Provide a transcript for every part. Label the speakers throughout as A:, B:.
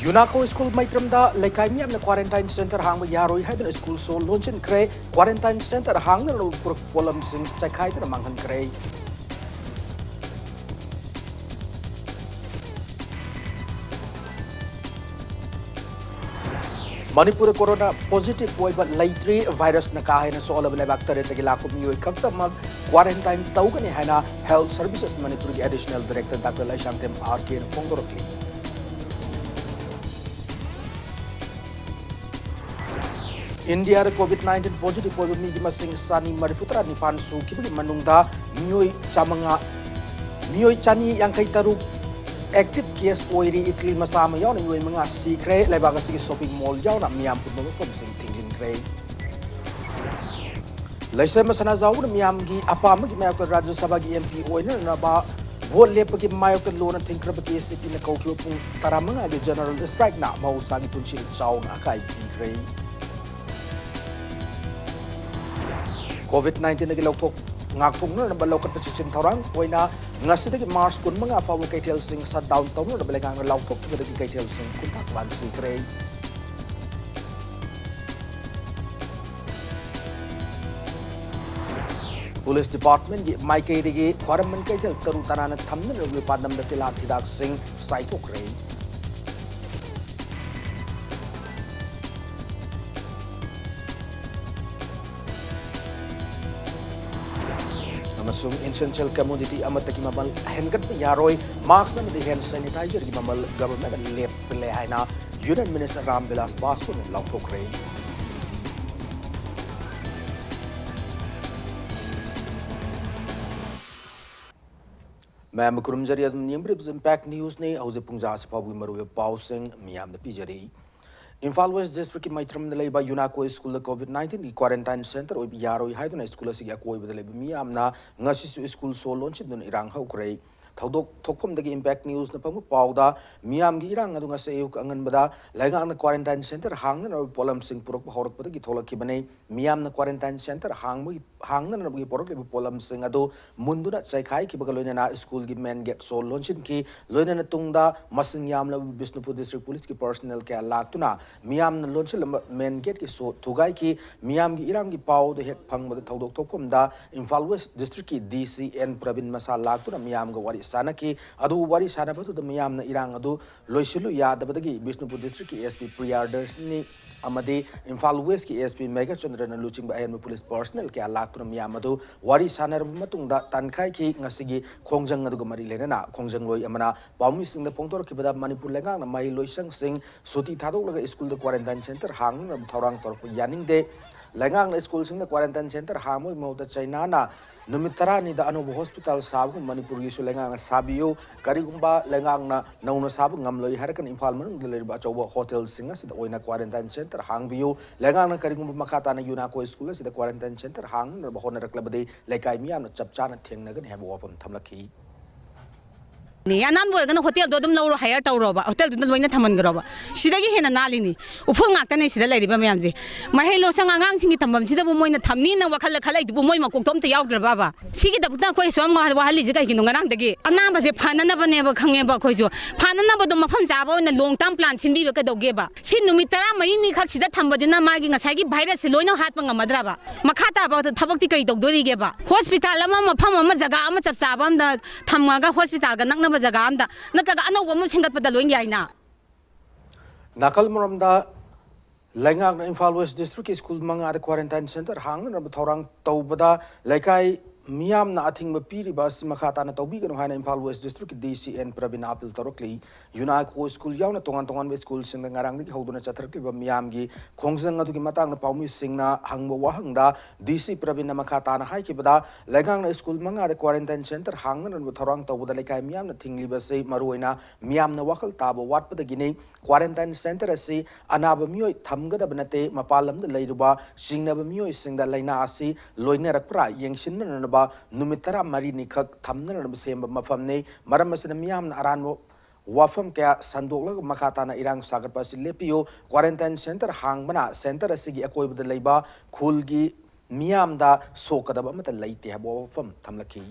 A: Yunako School Maitramda, Lekaimi and the quarantine center hang with Yaro had a school so launch and cray, quarantine center hang and put columns in Sakai and Mangan Cray. Manipur corona positive boy but lately virus nakahay na so all of the bacteria at the Gilaco Mio Kaptamag quarantine Taugan Hana Health Services Manipuri Additional Director Dr. Laishantem RK Pongorokli. India COVID-19 positive for me masing Sani Mariputra Nipan Su Kibi Manunda Mioi Chamanga Mioi Chani yang kay taru active case oiri Italy masama yaw na yung mga secret lebaga sige shopping mall yaw na miyam pud mo pum sing tingin kray laisa masana zaw na miyam gi apa magi mayo ka Rajya Sabha gi MP oina na ba vote lep gi mayo ka lo na tingkra ba case na kaukyo pung taramanga gi general strike na mausa gi punsil chaw na kay kray COVID-19 na gilawtok ngakpong na nabalaw ka pasisyon tarang oina ngasidagi Mars kun mga apaw kay Telsing sa downtown na balagang lawtok kadagi kay Telsing kuntakwan si Cray. Police Department gi may kay digi kwaraman kay tel tarutana na thamna na wipadam da tilak hidak sing saito Cray. Masung essential commodity amat taki mamal hengat yaroi mask na di hand sanitizer gi mamal government lep pele haina Union Minister Ram Vilas Pasco ne lauto kray Ma'am kurum jari adum niam impact news ne auze pungja se pabu maru pausing miam na pijari Imphal West District Maitram na leba Yunako School COVID-19 quarantine center obi yaro haiduna school sig akoi bada leba mi amna ngasi su school so launch dun irang hau kray thodok thokpom dagi impact news na pamu pauda miam gi irang adu ngase yuk angan bada laga na quarantine center hang na polam sing purok horak bada gi tholak ki bane miam na quarantine center hang na gi porok le polam sing adu munduna chaikhai ki bagaloina na school gi main gate so launch ki loina na tungda masing yam la Bisnupur district police ki personnel ke laktuna Miam na launch main gate ki so thugai ki miam gi irang gi pau de hek phang bada thodok thokpom da Imphal West district ki DCN Pravin Masa laktuna miam ga wari sana ki adu wari sana batu da miam na irang adu loisilu yadabadagi Bisnupur district ki SP Priyarders ni amadi Imphal West ki SP Mega Chandra na luching ba ayan police personnel ki laktuna miam adu wari sana matung da tankhai ki ngasigi khongjang adu ga mari lena na khongjang loi amana paumi sing da pongtor ki bada Manipur lengang na mai loisang sing suti thadok laga school da quarantine center hang na thorang tor ko yaning de lengang na school sing da quarantine center hamoi mo da China na numitara ni da Anubu hospital sabu Manipur gi su lengang na sabiyo karigumba lengang na nauna sabu ngamloi harakan Imphal man gileri ba chobo hotel singa sida oina quarantine center hang biyo lengang na karigumba makata na Yunako school sida quarantine center hang na ba hona raklabade lekai miam na chapcha na thengna gan hebo wapam thamlakhi
B: ni anan bor gana hotel do dum lawro hire tawroba hotel du loina thaman groba sidagi hena nalini uful ngakta ne sida leiriba mayam ji mahelo sangangang singi tambam sida bu moina thamni na wakal khalai du moi ma koktom te yawdra baba sigi da bukta koi som wa hali ji kai kinung ngang dagi anamba je phanana ba ne ba khange ba koi jo phanana ba do mafam jaba na long term plan sinbi ba ka doge ba sin numit tara mai ni khak sida thamba juna magi ngasai gi virus loina hat pa ngamadra ba makhata ba thabak ti kai dogdori ge ba hospital ama mafam ama jaga ama chap chaba am da thamga hospital ga nakna jaga amda nataga anau bamu chengat pada loing yaina
A: nakal moramda lengang na Imphal West district school manga quarantine center hang na thorang tawbada laikai miam na athing ma piri bas makhata na tawbi gano hana Imphal West district DCN Pravin apil torokli Yunako school yaw na tongan school sing na ngarang di hoduna chatrakli ba miam gi khongjang adu gi matang na paumi sing na hangbo wahangda DC Pravin na makhata na hai ki bada lengang na school manga quarantine center hang na thorang tawbada laikai miam na thingli ba sei maruina miam na wakal tabo wat pada gini quarantine center asi anaba mioi thamgada banate mapalam da leiruba singna ba mioi singda laina asi loina rakpra yengshin na ba numitara mari nikhak thamna na ba sem mafam ne maram asina miam na aran wafam kaya sandok makata na irang sagar pa si lepiyo quarantine center hang bana center asigi akoi bada leiba khulgi miam da sokadaba mata leite habo wafam thamlaki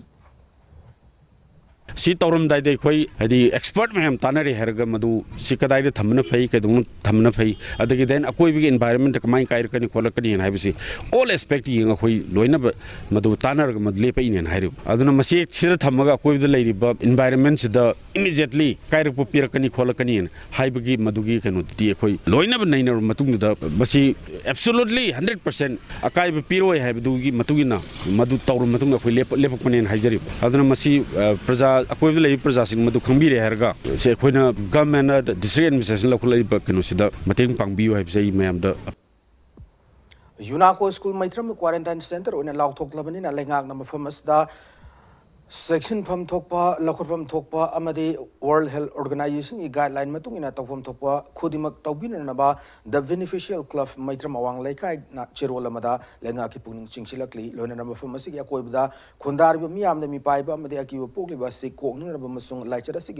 C: सी तौरमदाइदे अखोई हदी expert ma'am तानरे हरगा मदु सी कदाइदे थमना Fai कदुम थमना Fai अदगी then अकोइबिगी environment कमाई काइरकनी खोलकनी हन हाइबसी all aspect Ying अखोई लोइना मदु तानरगा मदले पैने हन हाइरु अदुना मसी सिर थमगा अकोइबदा लेरिबा environment सिदा इमीडिएटली काइरकपो पिरकनी खोलकनी हन हाइबगी मदुगी कनो दी अखोई लोइना नैनर मतुंगदा मसी एब्सोल्युटली 100% अकाइब पिरोय हाइबदुगी मतुगिना मदु तौर मतुंग अखोई लेपकपने हाइजरि अदुना मसी प्रजा अकोइब लई प्रजासिंग मदु खंबिरे हरगा से अखोइना गवर्नमेंट डिस्ट्रिक्ट एडमिनिस्ट्रेशन लखुलैबा कनोसिदा मतेंग पांगबियो हाइबसे मैमदा
A: यूनाको स्कूल मैत्रम क्वारंटाइन सेंटर ओइना लाउथोक्लबनिना लेंगाक नंबर फमसदा सेक्शन फम थोकपा लखुरफम थोकपा अमदि वर्ल्ड हेल्थ ऑर्गेनाइजेशन की गाइडलाइन मतुंगिना तौफम थोकपा खुदिमक तौबिननबा द बेनिफिशियल क्लब मैत्रम अवांग लेखाई ना चिरोल अमदा लेंगा की पुनिंग चिंगसिलकली लोना नंबर फम असि अकोइबदा खुंदारबा मियामदा मिपाइबा अमदि अकिबा पोकलिबा सि कोकनरबा मसुंग लाइचर असि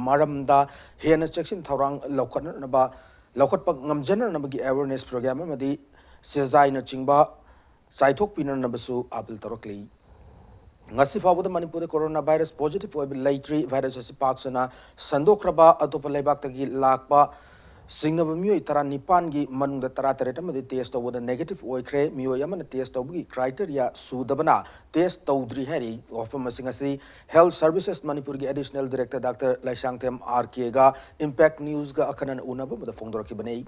A: मारमदा हेन section थौरांग लौखननबा लौखटपा ngamjanarnabagi awareness program amadi sezaina chingba saithok pinarnabsu apil torokli ngasi fawda manipur corona virus positive oib laitri virus asi paksana sandokraba atopa leibak tagi lakpa singnaba mioi tara nipan gi manungda tara tareta amadi test tawda negative oikre mioi amana test tawgi criteria sudabana test tawdri hari ofam singasi health services manipur gi additional director dr laisangtem rk ga impact news ga akanan unaba mada fongdorki banei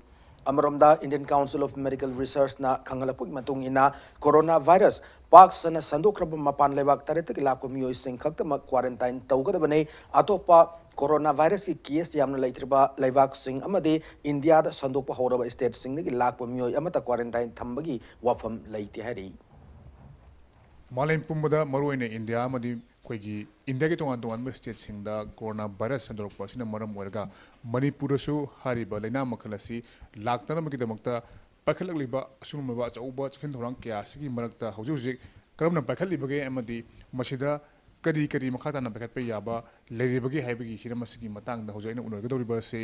A: Amaromda Indian Council of Medical Research na kangalapuk matung ina coronavirus pak sana sandokrab mapan lebak taretak ilap ko miyo ising khakta mag quarantine tawgada bane atopa coronavirus ki case yamna laitriba lebak sing amade India da sandokpa horaba state sing ni lak ko miyo amata quarantine thambagi wafam laiti hari
D: Malin pumbada maruine India amadi कोई India के तोंगान तोंगान state सिंगदा corona virus संदर्भपासिना मरम ओरगा मणिपुरसु हारिबा लैना मखलसी लाक्तनमगिदमक्ता पाखलगलिबा असुमबा चौबा चखिन थोरांग क्यासिगी मरक्ता हौजि हौजि करमना पाखलिबगे अमदी मसिदा करी करी मखाताना पाखतपे याबा लेरिबगे हाइबगी हिरमसिगी मतंगदा हौजैना उनरगदौरिबा से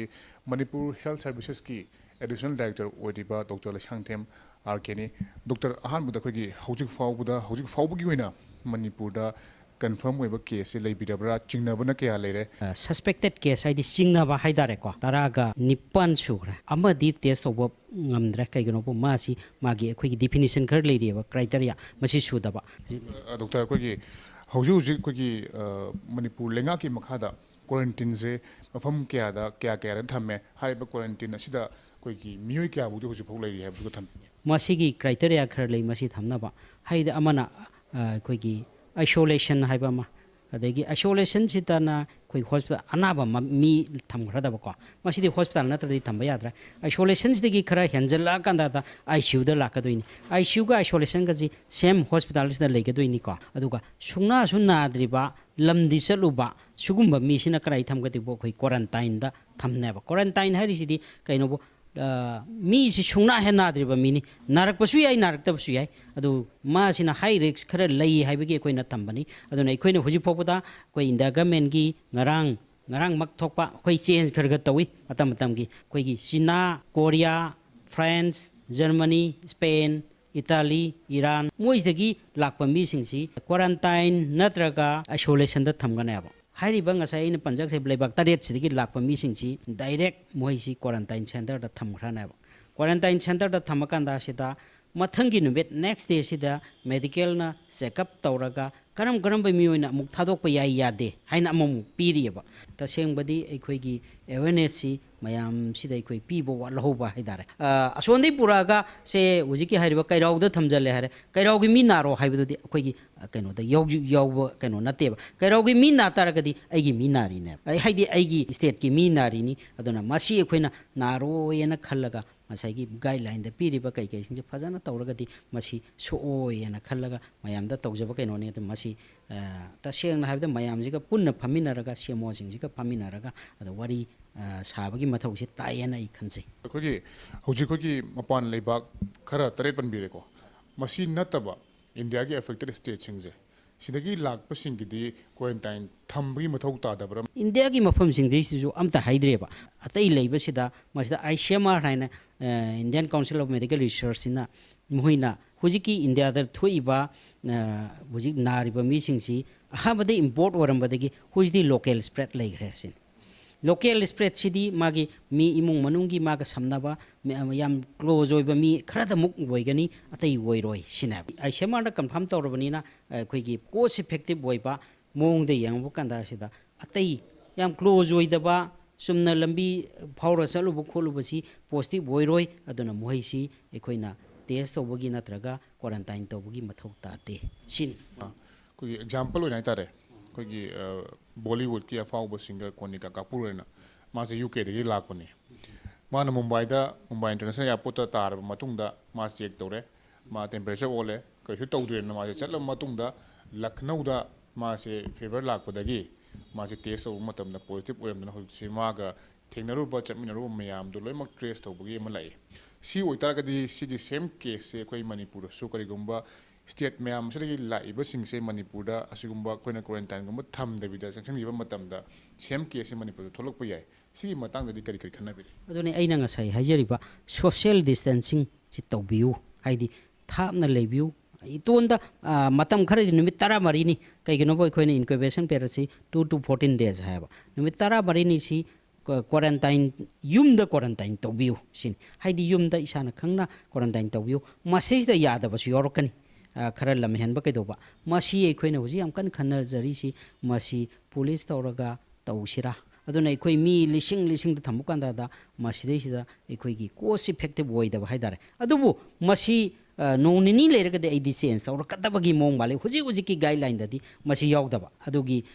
D: Manipur health services की एडिशनल डायरेक्टर ओदिबा डॉक्टर लसांगथेम आरकेनी डॉक्टर अहानबुदा खोगी हौजि फावबगी होइना मणिपुरदा confirm with case lay bidabra chingnabana kya lere
E: suspected case I chingnaba haidare ko taraga nipan sura amadi test of ngamdra kaigano po masi magi khoi definition khar leiri ba criteria masi sudaba
D: doctor khoi hauju khoi manipur lenga ki makhada quarantine se mafam kya da kya thamme haiba quarantine asida khoi ki mioi kya bu hoju phau leiri ha bu tham
E: masi gi criteria khar lei masi thamnaba haida amana khoi ki isolation haiba ma adegi isolation sitana koi hospital anaba mi thamgrada ba ko masidi hospital na tadi thamba yadra isolation sidegi khara henjala kanda da ICU da lakadoini ICU ga isolation ga ji same hospital da legadoini ko aduga sungna sunna adriba lamdi saluba sugumba mi sina krai thamgati bo koi quarantine da thamne ba quarantine hari sidi kaino bo mi si sungna hena driba mini narak pasu yai narak ta pasu yai adu ma sina high risk khara lai haibagi koi na tambani adu na koi na hoji phopada koi india government gi ngarang mak thokpa koi change kharga tawi matam gi koi gi China Korea France Germany Spain Italy Iran mois dagi lakpa mi singsi quarantine natraga isolation da thamgana ba हाइरिबा ngasai ina panjak he blaibak taret sidigi lakpa mi singchi direct moisi quarantine center da thamgrana ba quarantine center da thamakanda sida mathangi nubet next day sida medical na check up tawraga karam ba mi oina muk thadok pa yai yade haina amu piriba ta sengbadi ekhoi gi awareness si mayam sida ekhoi pibo wa lahoba haidare asondei puraga se ujiki hairiba kairau da thamjale hare kairau gi mi naro haibu di ekhoi gi kaino da yaw kaino nateba kairau gi mi na taragadi aigi mi nari ne haidi aigi state ki mi nari ni aduna masi ekhoina naro yena khallaga masai guideline da piriba kai sing fajana tawragadi masi so yena khallaga mayam da tawjaba kaino ne da masi ta seng na habda mayam jiga punna phaminaraga semo sing jiga phaminaraga ada wari sabagi mathau se tayena I khanse
D: khoi hoji mapan leibak khara tare panbire ko masi nataba india gi affected state singje sidagi lakpa singidi quarantine thambi mathau ta dabra
E: india gi mafam sing de sisu amta haidreba atai leiba sida masida ICMR haina Indian Council of Medical Research ina muhina ꯍꯧꯖꯤꯛꯀꯤ ꯏꯟꯗꯤꯌꯥꯗ ꯊꯣꯛꯏꯕ ꯍꯧꯖꯤꯛ ꯅꯥꯔꯤꯕ ꯃꯤꯁꯤꯡꯁꯤ ꯑꯍꯥꯟꯕꯗ import ꯑꯣꯏꯔꯝꯕꯗꯒꯤ ꯍꯧꯖꯤꯛꯇꯤ local spread ꯂꯩꯈ꯭ꯔꯦ ꯁꯤꯅꯤ local ꯁ꯭ꯄ꯭ꯔꯦꯗꯁꯤꯗꯤ ꯃꯥꯒꯤ ꯃꯤ ꯏꯃꯨꯡ ꯃꯅꯨꯡꯒꯤ ꯃꯥꯒ ꯁꯝꯅꯕ ꯌꯥꯝ ꯀ꯭ꯂꯣꯖ ꯑꯣꯏꯕ ꯃꯤ ꯈꯔꯗꯃꯨꯛ ꯑꯣꯏꯒꯅꯤ ꯑꯇꯩ ꯑꯣꯏꯔꯣꯏ ꯁꯤꯅꯦꯕ ICMRꯗ ꯀꯟꯐꯥꯔꯝ ꯇꯧꯔꯕꯅꯤꯅ ꯑꯩꯈꯣꯏꯒꯤ ꯀꯣꯁ ꯏꯐꯦꯛꯇꯤቭ ꯑꯣꯏꯕ ꯃꯑꯣꯡꯗ ꯌꯦꯡꯉꯛꯄ ꯀꯥꯟꯗ ꯑꯁꯤꯗ ꯑꯇꯩ ꯌꯥꯝ ꯀ꯭ꯂꯣꯖ ꯑꯣꯏꯗꯕ ꯆꯨꯝꯅ ꯂꯝꯕꯤ ꯐꯥꯎꯔ ꯆꯠꯂꯨꯕ ꯈꯣꯠꯂꯨꯕꯁꯤ ꯄꯣꯖꯤꯇꯤꯚ ꯑꯣꯏꯔꯣꯏ ꯑꯗꯨꯅ ꯃꯈꯣꯏꯁꯤ ꯑꯩꯈꯣꯏꯅ ꯇꯦꯁ ꯇꯧꯕꯒꯤ ꯅꯠꯇ꯭ꯔꯒ ꯀ꯭ꯋꯥꯔꯟꯇꯥꯏꯟ ꯇꯧꯕꯒꯤ ꯃꯊꯧ ꯇꯥꯗꯦ ꯁꯤꯅꯤ
D: ꯑꯩꯈꯣꯏꯒꯤ ꯑꯦꯛꯖꯥꯝꯄꯜ ꯑꯣꯏꯅ ꯍꯥꯏꯇꯥꯔꯦ ꯑꯩꯈꯣꯏꯒꯤ ꯕꯣꯂꯤꯋꯨꯗꯀꯤ ꯑꯐꯥꯎꯕ ꯁꯤꯡꯒꯔ ꯀꯣꯅꯤꯀꯥ ꯀꯥꯄꯨꯔ ꯑꯣꯏꯅ ꯃꯥꯁꯦ UKꯗꯒꯤ ꯂꯥꯛꯄꯅꯤ ꯃꯥꯅ ꯃꯨꯝꯕꯥꯏ ꯏꯟꯇꯔꯅꯦꯁꯅꯦꯜ ꯑꯦꯌꯔꯄꯣꯔꯠꯇ ꯇꯥꯔꯕ ꯃꯇꯨꯡꯗ ꯃꯥ ꯆꯦꯛ ꯇꯧꯔꯦ ꯃꯥ ꯇꯦꯝꯄꯔꯦꯆꯔ ꯑꯣꯜꯂꯦ ꯀꯩꯁꯨ ꯇꯧꯗ꯭ꯔꯦꯅ ꯃꯥꯁꯦ ꯆꯠꯂꯕ ꯃꯇꯨꯡꯗ ꯂꯈꯅꯧꯗ ꯃꯥꯁꯦ ꯐꯤꯚꯔ ꯂꯥꯛꯄꯗꯒꯤ ꯃꯥꯁꯦ ꯇꯦꯁ ꯇꯧꯕ ꯃꯇꯝꯗ ꯄꯣꯖꯤꯇꯤꯚ ꯑꯣꯏꯔꯝꯗꯅ ꯍꯧꯖꯤꯛꯁꯤ ꯃꯥꯒ ꯊꯦꯡꯅꯔꯨꯕ ꯆꯠꯃꯤꯟꯅꯔꯨꯕ ꯃꯌꯥꯝꯗꯣ ꯂꯣꯏꯅꯃꯛ ꯇ꯭ꯔꯦꯁ ꯇꯧꯕꯒꯤ ꯑꯃ ꯂꯥꯛꯏ ꯁꯤ ꯑꯣꯏꯇꯥꯔꯒꯗꯤ ꯁꯤꯒꯤ ꯁꯦꯝ ꯀꯦꯁꯁꯦ ꯑꯩꯈꯣꯏ ꯃꯅꯤꯄꯨꯔꯗꯁꯨ ꯀꯔꯤꯒꯨꯝꯕ ꯁ꯭ꯇꯦꯠ ꯃꯌꯥꯝ ꯑꯁꯤꯗꯒꯤ ꯂꯥꯛꯏꯕꯁꯤꯡꯁꯦ ꯃꯅꯤꯄꯨꯔꯗ ꯑꯁꯤꯒꯨꯝꯕ ꯑꯩꯈꯣꯏꯅ ꯀ꯭ꯋꯥꯔꯦꯟꯇꯥꯏꯟꯒꯨꯝꯕ ꯊꯝꯗꯕꯤꯗ ꯆꯪꯁꯤꯟꯈꯤꯕ ꯃꯇꯝꯗ ꯁꯦꯝ ꯀꯦꯁꯁꯦ ꯃꯅꯤꯄꯨꯔꯗ ꯊꯣꯛꯂꯛꯄ ꯌꯥꯏ ꯁꯤꯒꯤ ꯃꯇꯥꯡꯗꯗꯤ ꯀꯔꯤ ꯈꯟꯅꯕꯤꯔꯤ
E: ꯑꯗꯨꯅꯤ ꯑꯩꯅ ꯉꯁꯥꯏ ꯍꯥꯏꯖꯔꯤꯕ ꯁꯣꯁꯤꯌꯦꯜ ꯗꯤꯁꯇꯦꯟꯁꯤꯡ ꯁꯤ ꯇꯧꯕꯤꯌꯨ ꯍꯥꯏꯗꯤ ꯊꯥꯞꯅ ꯂꯩꯕꯤꯌꯨ ꯏꯇꯣꯟꯗ ꯃꯇꯝ ꯈꯔꯗꯤ ꯅꯨꯃꯤꯠ 14ꯅꯤ ꯀꯩꯒꯤꯅꯣꯕ ꯑꯩꯈꯣꯏꯅ ꯏꯟꯀ꯭ꯌꯨꯕꯦꯁꯟ ꯄꯤꯔꯤꯌꯗꯁꯤ 2 to 14 days ꯍꯥꯏꯕ ꯅꯨꯃꯤꯠ 14ꯅꯤ ꯁꯤ ꯀ꯭ꯋꯥꯔꯟꯇꯥꯏꯟ ꯌꯨꯝꯗ ꯀ꯭ꯋꯥꯔꯟꯇꯥꯏꯟ ꯇꯧꯕꯤꯌꯨ ꯁꯤꯅꯤ ꯍꯥꯏꯗꯤ ꯌꯨꯝꯗ ꯏꯁꯥꯅ ꯈꯪꯅ ꯀ꯭ꯋꯥꯔꯟꯇꯥꯏꯟ ꯇꯧꯕꯤꯌꯨ ꯃꯁꯤꯁꯤꯗ ꯌꯥꯗꯕꯁꯨ ꯌꯥꯎꯔꯛꯀꯅꯤ ꯈꯔ ꯂꯝꯍꯦꯟꯕ ꯀꯩꯗꯧꯕ ꯃꯁꯤ ꯑꯩꯈꯣꯏꯅ ꯍꯧꯖꯤꯛ ꯌꯥꯝ ꯀꯟꯅ ꯈꯟꯅꯖꯔꯤꯁꯤ ꯃꯁꯤ ꯄꯨꯂꯤꯁ ꯇꯧꯔꯒ ꯇꯧꯁꯤꯔꯥ ꯑꯗꯨꯅ ꯑꯩꯈꯣꯏ ꯃꯤ ꯂꯤꯁꯤꯡꯗ ꯊꯝꯕ ꯀꯥꯟꯗ ꯃꯁꯤꯗꯩꯁꯤꯗ ꯑꯩꯈꯣꯏꯒꯤ ꯀꯣꯁ ꯏꯐꯦꯛꯇꯤꯚ ꯑꯣꯏꯗꯕ ꯍꯥꯏꯇꯥꯔꯦ ꯑꯗꯨꯕꯨ ꯃꯁꯤ ꯅꯣꯡ ꯅꯤꯅꯤ ꯂꯩꯔꯒꯗꯤ ꯑꯩꯗꯤ ꯆꯦꯟꯖ ꯇꯧꯔꯛꯀꯗꯕꯒꯤ ꯃꯑꯣꯡ ꯃꯥꯜꯂꯤ ꯍꯧꯖꯤꯛꯀꯤ ꯒꯥꯏꯗꯂꯥꯏꯟꯗꯗꯤ ꯃꯁꯤ ꯌꯥꯎꯗꯕ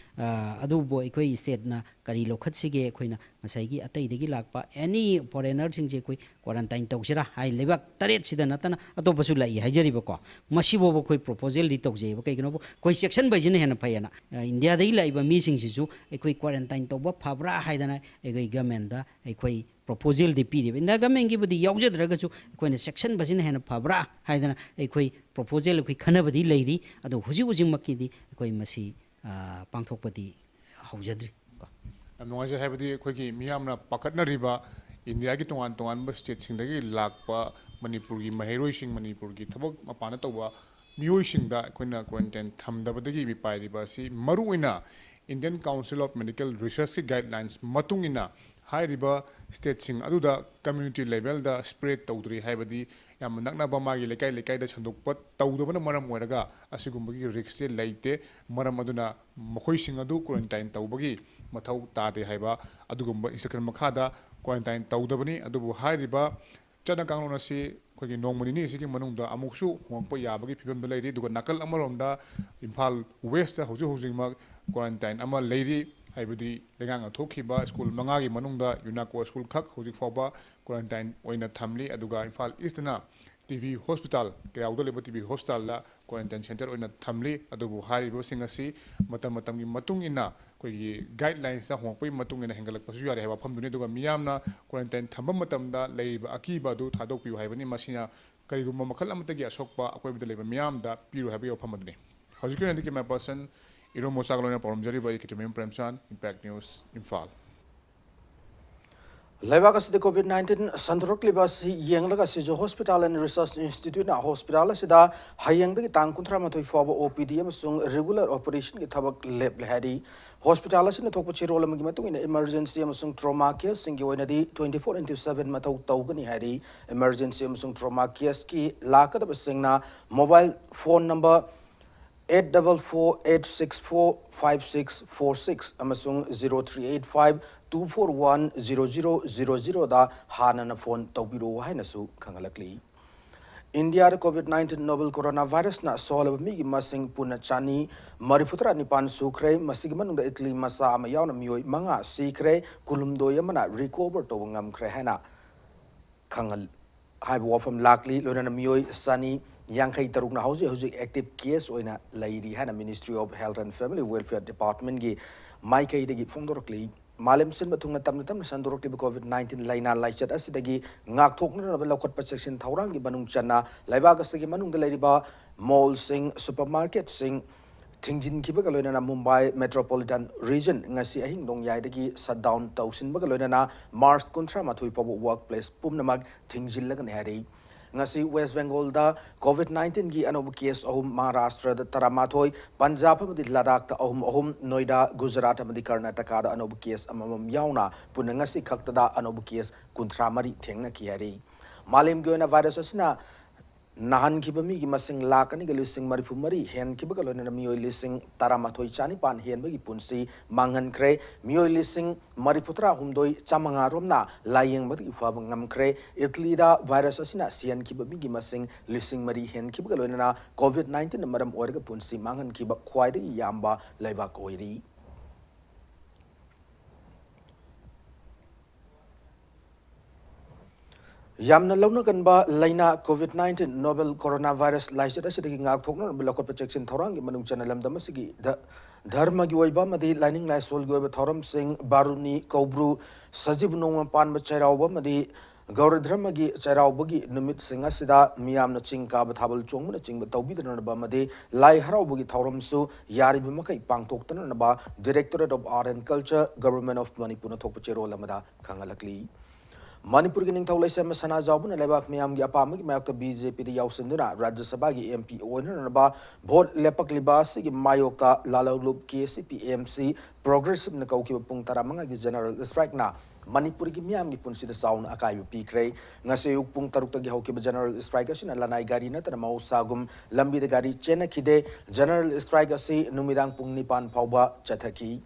E: ꯑꯗꯨꯕꯨ ꯑꯩꯈꯣꯏ ꯁ꯭ꯇꯦꯠꯅ ꯀꯔꯤ ꯂꯧꯈꯠꯁꯤꯒꯦ ꯑꯩꯈꯣꯏꯅ ꯉꯁꯥꯏꯒꯤ ꯑꯇꯩꯗꯒꯤ ꯂꯥꯛꯄ ꯑꯦꯅꯤ ꯐꯣꯔꯦꯅꯔꯁꯤꯡꯁꯦ ꯑꯩꯈꯣꯏ ꯀ꯭ꯋꯥꯔꯟꯇꯥꯏꯟ ꯇꯧꯁꯤꯔꯥ ꯍꯥꯏ ꯂꯩꯕꯥꯛ 8ꯁꯤꯗ ꯅꯠꯇꯅ ꯑꯇꯣꯞꯄꯁꯨ ꯂꯩ ꯍꯥꯏꯖꯔꯤꯕꯀꯣ ꯃꯁꯤꯐꯥꯎꯕ ꯑꯩꯈꯣꯏ ꯄ꯭ꯔꯣꯄꯣꯖꯦꯜꯗꯤ ꯇꯧꯖꯩꯕ ꯀꯩꯒꯤꯅꯣꯕ ꯑꯩꯈꯣꯏ ꯆꯦꯛꯁꯤꯟꯕꯁꯤꯅ ꯍꯦꯟꯅ ꯐꯩꯌꯦꯅ ꯏꯟꯗꯤꯌꯥꯗꯒꯤ ꯂꯥꯛꯏꯕ ꯃꯤꯁꯤꯡꯁꯤꯁꯨ ꯑꯩꯈꯣꯏ ꯀ꯭ꯋꯥꯔꯟꯇꯥꯏꯟ ꯇꯧꯕ ꯐꯕ꯭ꯔꯥ ꯍꯥꯏꯗꯅ ꯑꯩꯈꯣꯏ ꯒꯃꯦꯟꯗ ꯑꯩꯈꯣꯏ ꯄ꯭ꯔꯣꯄꯣꯖꯦꯜꯗꯤ ꯄꯤꯔꯤꯕ ꯏꯟꯗꯤꯌꯥ ꯒꯃꯦꯟꯒꯤꯕꯨꯗꯤ ꯌꯥꯎꯖꯗ꯭ꯔꯒꯁꯨ ꯑꯩꯈꯣꯏꯅ ꯆꯦꯛꯁꯤꯟꯕꯁꯤꯅ ꯍꯦꯟꯅ ꯐꯕ꯭ꯔꯥ ꯍꯥꯏꯗꯅ ꯑꯩꯈꯣꯏ ꯄ꯭ꯔꯣꯄꯣꯖꯦꯜ ꯑꯩꯈꯣꯏ ꯈꯟꯅꯕꯗꯤ ꯂꯩꯔꯤ ꯑꯗꯣ ꯍꯧꯖꯤꯛꯃꯛꯀꯤꯗꯤ ꯑꯩꯈꯣꯏ ꯃꯁꯤ ꯄꯥꯡꯊꯣꯛꯄꯗꯤ ꯍꯧꯖꯗ꯭ꯔꯤ
D: ꯌꯥꯝ ꯅꯨꯡꯉꯥꯏꯖꯩ ꯍꯥꯏꯕꯗꯤ ꯑꯩꯈꯣꯏꯒꯤ ꯃꯤꯌꯥꯝꯅ ꯄꯥꯈꯠꯅꯔꯤꯕ ꯏꯟꯗꯤꯌꯥꯒꯤ ꯇꯣꯉꯥꯟꯕ ꯁ꯭ꯇꯦꯠꯁꯤꯡꯗꯒꯤ ꯂꯥꯛꯄ ꯃꯅꯤꯄꯨꯔꯒꯤ ꯃꯍꯩꯔꯣꯏꯁꯤꯡ ꯃꯅꯤꯄꯨꯔꯒꯤ ꯊꯕꯛ ꯃꯄꯥꯟꯗ ꯇꯧꯕ ꯃꯤꯑꯣꯏꯁꯤꯡꯗ ꯑꯩꯈꯣꯏꯅ ꯀ꯭ꯋꯥꯔꯦꯟꯇꯥꯏꯟ ꯊꯝꯗꯕꯗꯒꯤ ꯄꯥꯏꯔꯤꯕ ꯑꯁꯤ ꯃꯔꯨꯑꯣꯏꯅ Indian council of medical ꯔꯤꯁꯔꯁꯀꯤ guidelines ꯃꯇꯨꯡ ꯏꯟꯅ ꯍꯥꯏꯔꯤꯕ ꯁ꯭ꯇꯦꯠꯁꯤꯡ ꯑꯗꯨꯗ ꯀꯝꯃ꯭ꯌꯨꯅꯤꯇꯤ ꯂꯦꯚꯦꯜꯗ ꯁ꯭ꯄ꯭ꯔꯦꯗ ꯇꯧꯗ꯭ꯔꯤ ꯍꯥꯏꯕꯗꯤ ꯌꯥꯝꯅ ꯅꯛꯅꯕ ꯃꯥꯒꯤ ꯂꯩꯀꯥꯏꯗ ꯁꯟꯗꯣꯛꯄ ꯇꯧꯗꯕꯅ ꯃꯔꯝ ꯑꯣꯏꯔꯒ ꯑꯁꯤꯒꯨꯝꯕꯒꯤ ꯔꯤꯛꯁꯁꯦ ꯂꯩꯇꯦ ꯃꯔꯝ ꯑꯗꯨꯅ ꯃꯈꯣꯏꯁꯤꯡ ꯑꯗꯨ ꯀ꯭ꯋꯥꯔꯦꯟꯇꯥꯏꯟ ꯇꯧꯕꯒꯤ ꯃꯊꯧ ꯇꯥꯗꯦ ꯍꯥꯏꯕ ꯑꯗꯨꯒꯨꯝꯕ ꯏꯟꯁꯇ꯭ꯔꯛꯁꯟ ꯃꯈꯥꯗ ꯀ꯭ꯋꯥꯔꯦꯟꯇꯥꯏꯟ ꯇꯧꯗꯕꯅꯤ ꯑꯗꯨꯕꯨ ꯍꯥꯏꯔꯤꯕ ꯆꯠꯅ ꯀꯥꯡꯂꯣꯟ ꯑꯁꯤ ꯑꯩꯈꯣꯏꯒꯤ ꯅꯣꯡꯃ ꯅꯤꯅꯤ ꯑꯁꯤꯒꯤ ꯃꯅꯨꯡꯗ ꯑꯃꯨꯛꯁꯨ ꯍꯣꯡꯉꯛꯄ ꯌꯥꯕꯒꯤ ꯐꯤꯕꯝꯗ ꯂꯩꯔꯤ ꯑꯗꯨꯒ ꯅꯥꯀꯜ ꯑꯃꯔꯣꯝꯗ ꯏꯝꯐꯥꯜ ꯋꯦꯁꯇ ꯍꯧꯖꯤꯛꯃꯛ ꯀ꯭ꯋꯥꯔꯦꯟꯇꯥꯏꯟ ꯑꯃ ꯂꯩꯔꯤ ꯍꯥꯏꯕꯗꯤ ꯂꯩꯉꯥꯛꯅ ꯊꯣꯛꯈꯤꯕ ꯁ꯭ꯀꯨꯜ 5ꯒꯤ ꯃꯅꯨꯡꯗ ꯌꯨꯅꯥꯀꯣ ꯁ꯭ꯀꯨꯜ ꯈꯛ ꯍꯧꯖꯤꯛ ꯐꯥꯎꯕ ꯀ꯭ꯋꯥꯔꯦꯟꯇꯥꯏꯟ ꯑꯣꯏꯅ ꯊꯝꯂꯤ ꯑꯗꯨꯒ ꯏꯝꯐꯥꯜ ꯏꯁꯇꯅ ꯇꯤꯕꯤ ꯍꯣꯁꯄꯤꯇꯥꯜ ꯀꯌꯥꯎꯗ ꯂꯩꯕ ꯇꯤꯕꯤ ꯍꯣꯁꯄꯤꯇꯥꯜꯗ ꯀ꯭ꯋꯥꯔꯦꯟꯇꯥꯏꯟ ꯁꯦꯟꯇꯔ ꯑꯣꯏꯅ ꯊꯝꯂꯤ ꯑꯗꯨꯕꯨ ꯍꯥꯏꯔꯤꯕꯁꯤꯡ ꯑꯁꯤ ꯃꯇꯝꯒꯤ ꯃꯇꯨꯡ ꯏꯟꯅ ꯑꯩꯈꯣꯏꯒꯤ ꯒꯥꯏꯗꯂꯥꯏꯟꯁꯇ ꯍꯣꯡꯉꯛꯄꯒꯤ ꯃꯇꯨꯡ ꯏꯟꯅ ꯍꯦꯟꯒꯠꯂꯛꯄꯁꯨ ꯌꯥꯔꯦ ꯍꯥꯏꯕ ꯋꯥꯐꯝꯗꯨꯅꯤ ꯑꯗꯨꯒ ꯃꯤꯌꯥꯝꯅ ꯀ꯭ꯋꯥꯔꯦꯟꯇꯥꯏꯟ ꯊꯝꯕ ꯃꯇꯝꯗ ꯂꯩꯔꯤꯕ ꯑꯀꯤꯕ ꯑꯗꯨ ꯊꯥꯗꯣꯛꯄꯤꯌꯨ ꯍꯥꯏꯕꯅꯤ ꯃꯁꯤꯅ ꯀꯔꯤꯒꯨꯝꯕ ꯃꯈꯜ ꯑꯃꯠꯇꯒꯤ ꯑꯁꯣꯛꯄ ꯑꯀꯣꯏꯕꯗ ꯂꯩꯕ ꯃꯤꯌꯥꯝꯗ ꯄꯤꯔꯣꯏ ꯍꯥꯏꯕꯒꯤ ꯋꯥꯐꯝ ꯑꯗꯨꯅꯤ ꯍꯧꯖꯤꯛꯀꯤ ꯑꯣꯏꯅꯗꯤ ꯀꯦꯃꯦꯔꯥ ꯄꯔꯁꯟ ꯏꯔꯣꯝ ꯃꯣꯆꯥꯒ ꯂꯣꯏꯅ ꯄꯥꯎꯔꯝꯖꯔꯤꯕ ꯑꯩ ꯀꯤꯇꯃꯌꯨꯝ Premchand impact news Imphal
A: Lebaga sida COVID-19 sandurok libasi yenglaka sijo hospital and research institute na hospital sida hayeng dagi tang kunthra mathoi foba OPD amasung regular operation ki thabak lab lehadi hospital asina thokpa chirol amagi matung ina emergency amasung trauma care singi oinadi 24/7 mathau tawgani hari emergency amasung trauma care ki lakada basingna mobile phone number 844-864-5646 amasung 0385-241-0000 da hanana phone tawbiro hainasu khangalakli India COVID-19 novel coronavirus na solve mi gi masing puna chani marifutra nipan sukre masigi manungda Italy masa ama yauna mioi manga sikre kulumdo yamana recover to ngam kre hana khangal haibu wafam lakli lorana mioi sani Yankai Tarukna House active case oina Lady Hana Ministry of Health and Family Welfare Department gi Maika de Fondorkli Malam Sin Batunga Tamnatam Sandorok COVID-19 Laina Laichat Asidagi Ngak Tokna Lokot Section Taurangi Banung Chana Laivagasagi Manung the Ladiba Mall Sing Supermarket Sing Tingjin Kibakaloina Mumbai Metropolitan Region Ngasi Ahing Dong Yadagi Shutdown Tausin Bakaloina Mars Contra Matui Workplace Pumnamag Tingjin Lagan Hari ngasi West Bengal da COVID-19 gi anobu case ahum Maharashtra da Taramathoi Punjab amadi Ladakh ta ahum Noida Gujarat amadi Karnataka da anobu case amamam yauna punna ngasi khakta da anobu case kuntramari thengna kiyari malim goina virus asina nahan kibami gi masing lakani ga lising marifumari hen kibaga lona miyoi lising taramathoi chani pan hen bagi punsi mangan kre miyoi lising mariputra humdoi chamanga romna layeng bagi fab ngam kre Italy da virus asina sian kibami gi masing lising mari hen kibaga lona COVID-19 maram orga punsi mangan kiba khwaida yamba laibak oiri Yamna launa kanba laina COVID-19 novel coronavirus laisada sidagi ngak thokna bilakot protection thorang manung chanalam damasigi dharma gi oiba madi lining lai sol gi oiba thoram sing baruni kobru sajib nong pan ma chairawa madi gaur dharma gi chairawa gi numit singa sida miyam na chingka ba thabal chong na chingba tawbi dana ba madi lai harau gi thoram su yari bi makai pangthok tana ba Directorate of Art and Culture Government of Manipur na thokpa chero lamada khangalakli Manipur ki ningthau laisem sana jawbun lebak miyam gi apam gi mayok BJP ri yausinduna Rajya Sabha gi MP oina ba vote lepak libas gi mayok ta lalaulup KCPMC progressive na kauki pung taramanga gi general strike na Manipur gi miyam gi punsi da sound akai pi kre ngase uk pung taruk ta gi hauki general strike asina lanai gari na tana mau sagum lambi da gari chena khide general strike asi numidang pung nipan phauba chathaki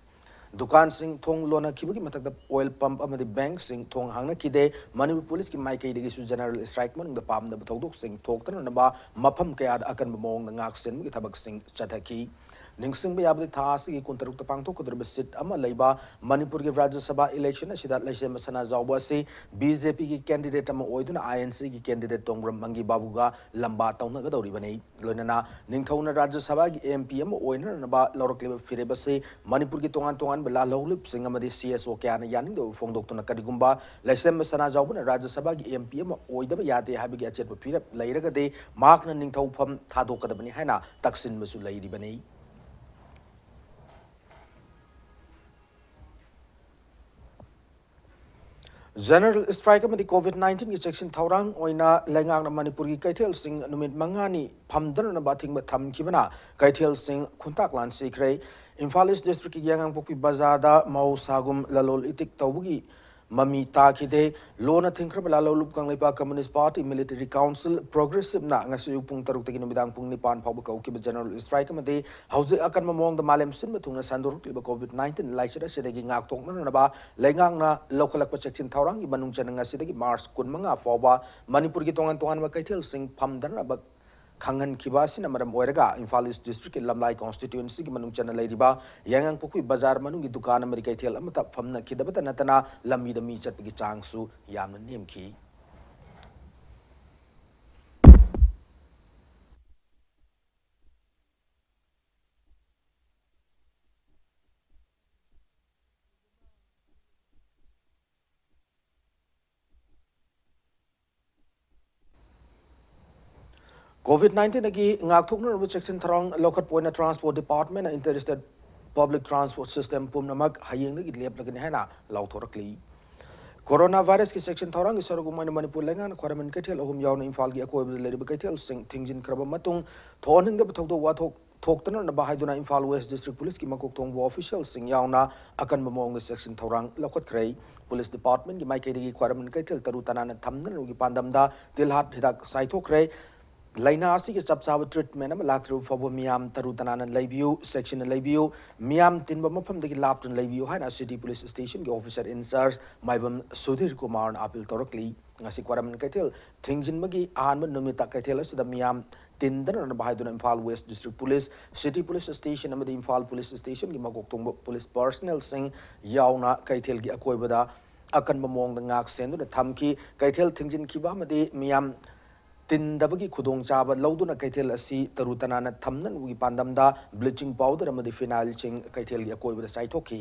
A: Dukan sing thong lona kibagi matak da oil pump amadi bank sing thong hangna kide Manipur police ki mai kai digi su general strike man da pam da thodok sing thok tan na ba mafam kaya akan bamong na ngak sen gi thabak sing chathaki ningsing ba yabdi thas gi kuntaruk ta pangthok kudur besit ama leiba Manipur gi Rajya Sabha election asida laisem sana zawba si BJP ki candidate ama oiduna INC ki candidate tongram mangi babuga lamba tawna ga dawri bani loinana ningthona Rajya Sabha gi MP ama oina na ba lorokle fireba si Manipur gi tongan bala lawlup sing amadi CSO kya na yaning do fongdok tuna kadigumba laisem sana zawba Rajya Sabha gi MP ama oidaba yade habigi achet firab lairaga de mark na ningthau pham thadokadabani haina taksin masu lairi bani General strike amadi COVID-19 ki section thaurang oina lengang na Manipur gi kaithel sing numit mangani phamdan na bathing ba tham kibana kaithel sing khuntak lan sikre Imphal East district ki yangang pokpi bazar da mau sagum lalol itik tawbugi mami takide lona thinkra bala lolup kang lepa Communist Party Military Council Progressive na ngasi pung taruk tagi numidang pung nipan phabu ka uki general strike amadi hauze akan mamong da malem sin mathungna sanduruk liba COVID-19 laisada sidagi ngak tokna na ba lengang na local section thaurang gi manung chananga sidagi March kun manga fawba Manipur gi tongan ma kaithel sing phamdan na ba Kangan kibasi na maram oiraga Imphal East District ki Lamlai constituency ki manung chana lairiba yangang pokui bazar manung gi dukan Amerika ithel amata phamna kidabata natana lambi da mi chatgi changsu yamna nemki COVID-19 agi ngak thokna ru section tharang lokat poina transport department na interested public transport system pumnamak hayeng gi lep lagani hana lauthorakli coronavirus ki section tharang gi sorogumani Manipur lengan khwaraman kaithel ahum yauna Imphal gi akoi bel leriba kaithel sing thingjin kraba matung thoning da thokdo wathok thoktana na bahaiduna Imphal West District Police ki makok thongbo official sing yauna akan mamong gi section tharang lokat khrei Police Department gi mai kai gi khwaraman kaithel taru tanana thamna ru gi pandamda tilhat hidak saithokre Laina asi ki chap chab treatment am lak thru fobo miam taru tanana leibiu section leibiu miam tinba mafam dagi laptun leibiu haina city police station ki officer in charge maibam Sudhir Kumar appeal torokli ngasi kwaraman kaithel thingjin magi ahan numita kaithel asida miam tindan na bahaiduna Imphal West District Police City Police Station amadi Imphal Police Station ki magok tongbo police personnel sing yauna kaithel gi akoibada akan mamong da ngak sendu na thamki kaithel thingjin kiba amadi miam Tindabagi khudong chaba lauduna kaithel asi taru tanana thamnan ugi pandamda bleaching powder amadi phenyl ching kaithel gi akoi bada saithokhi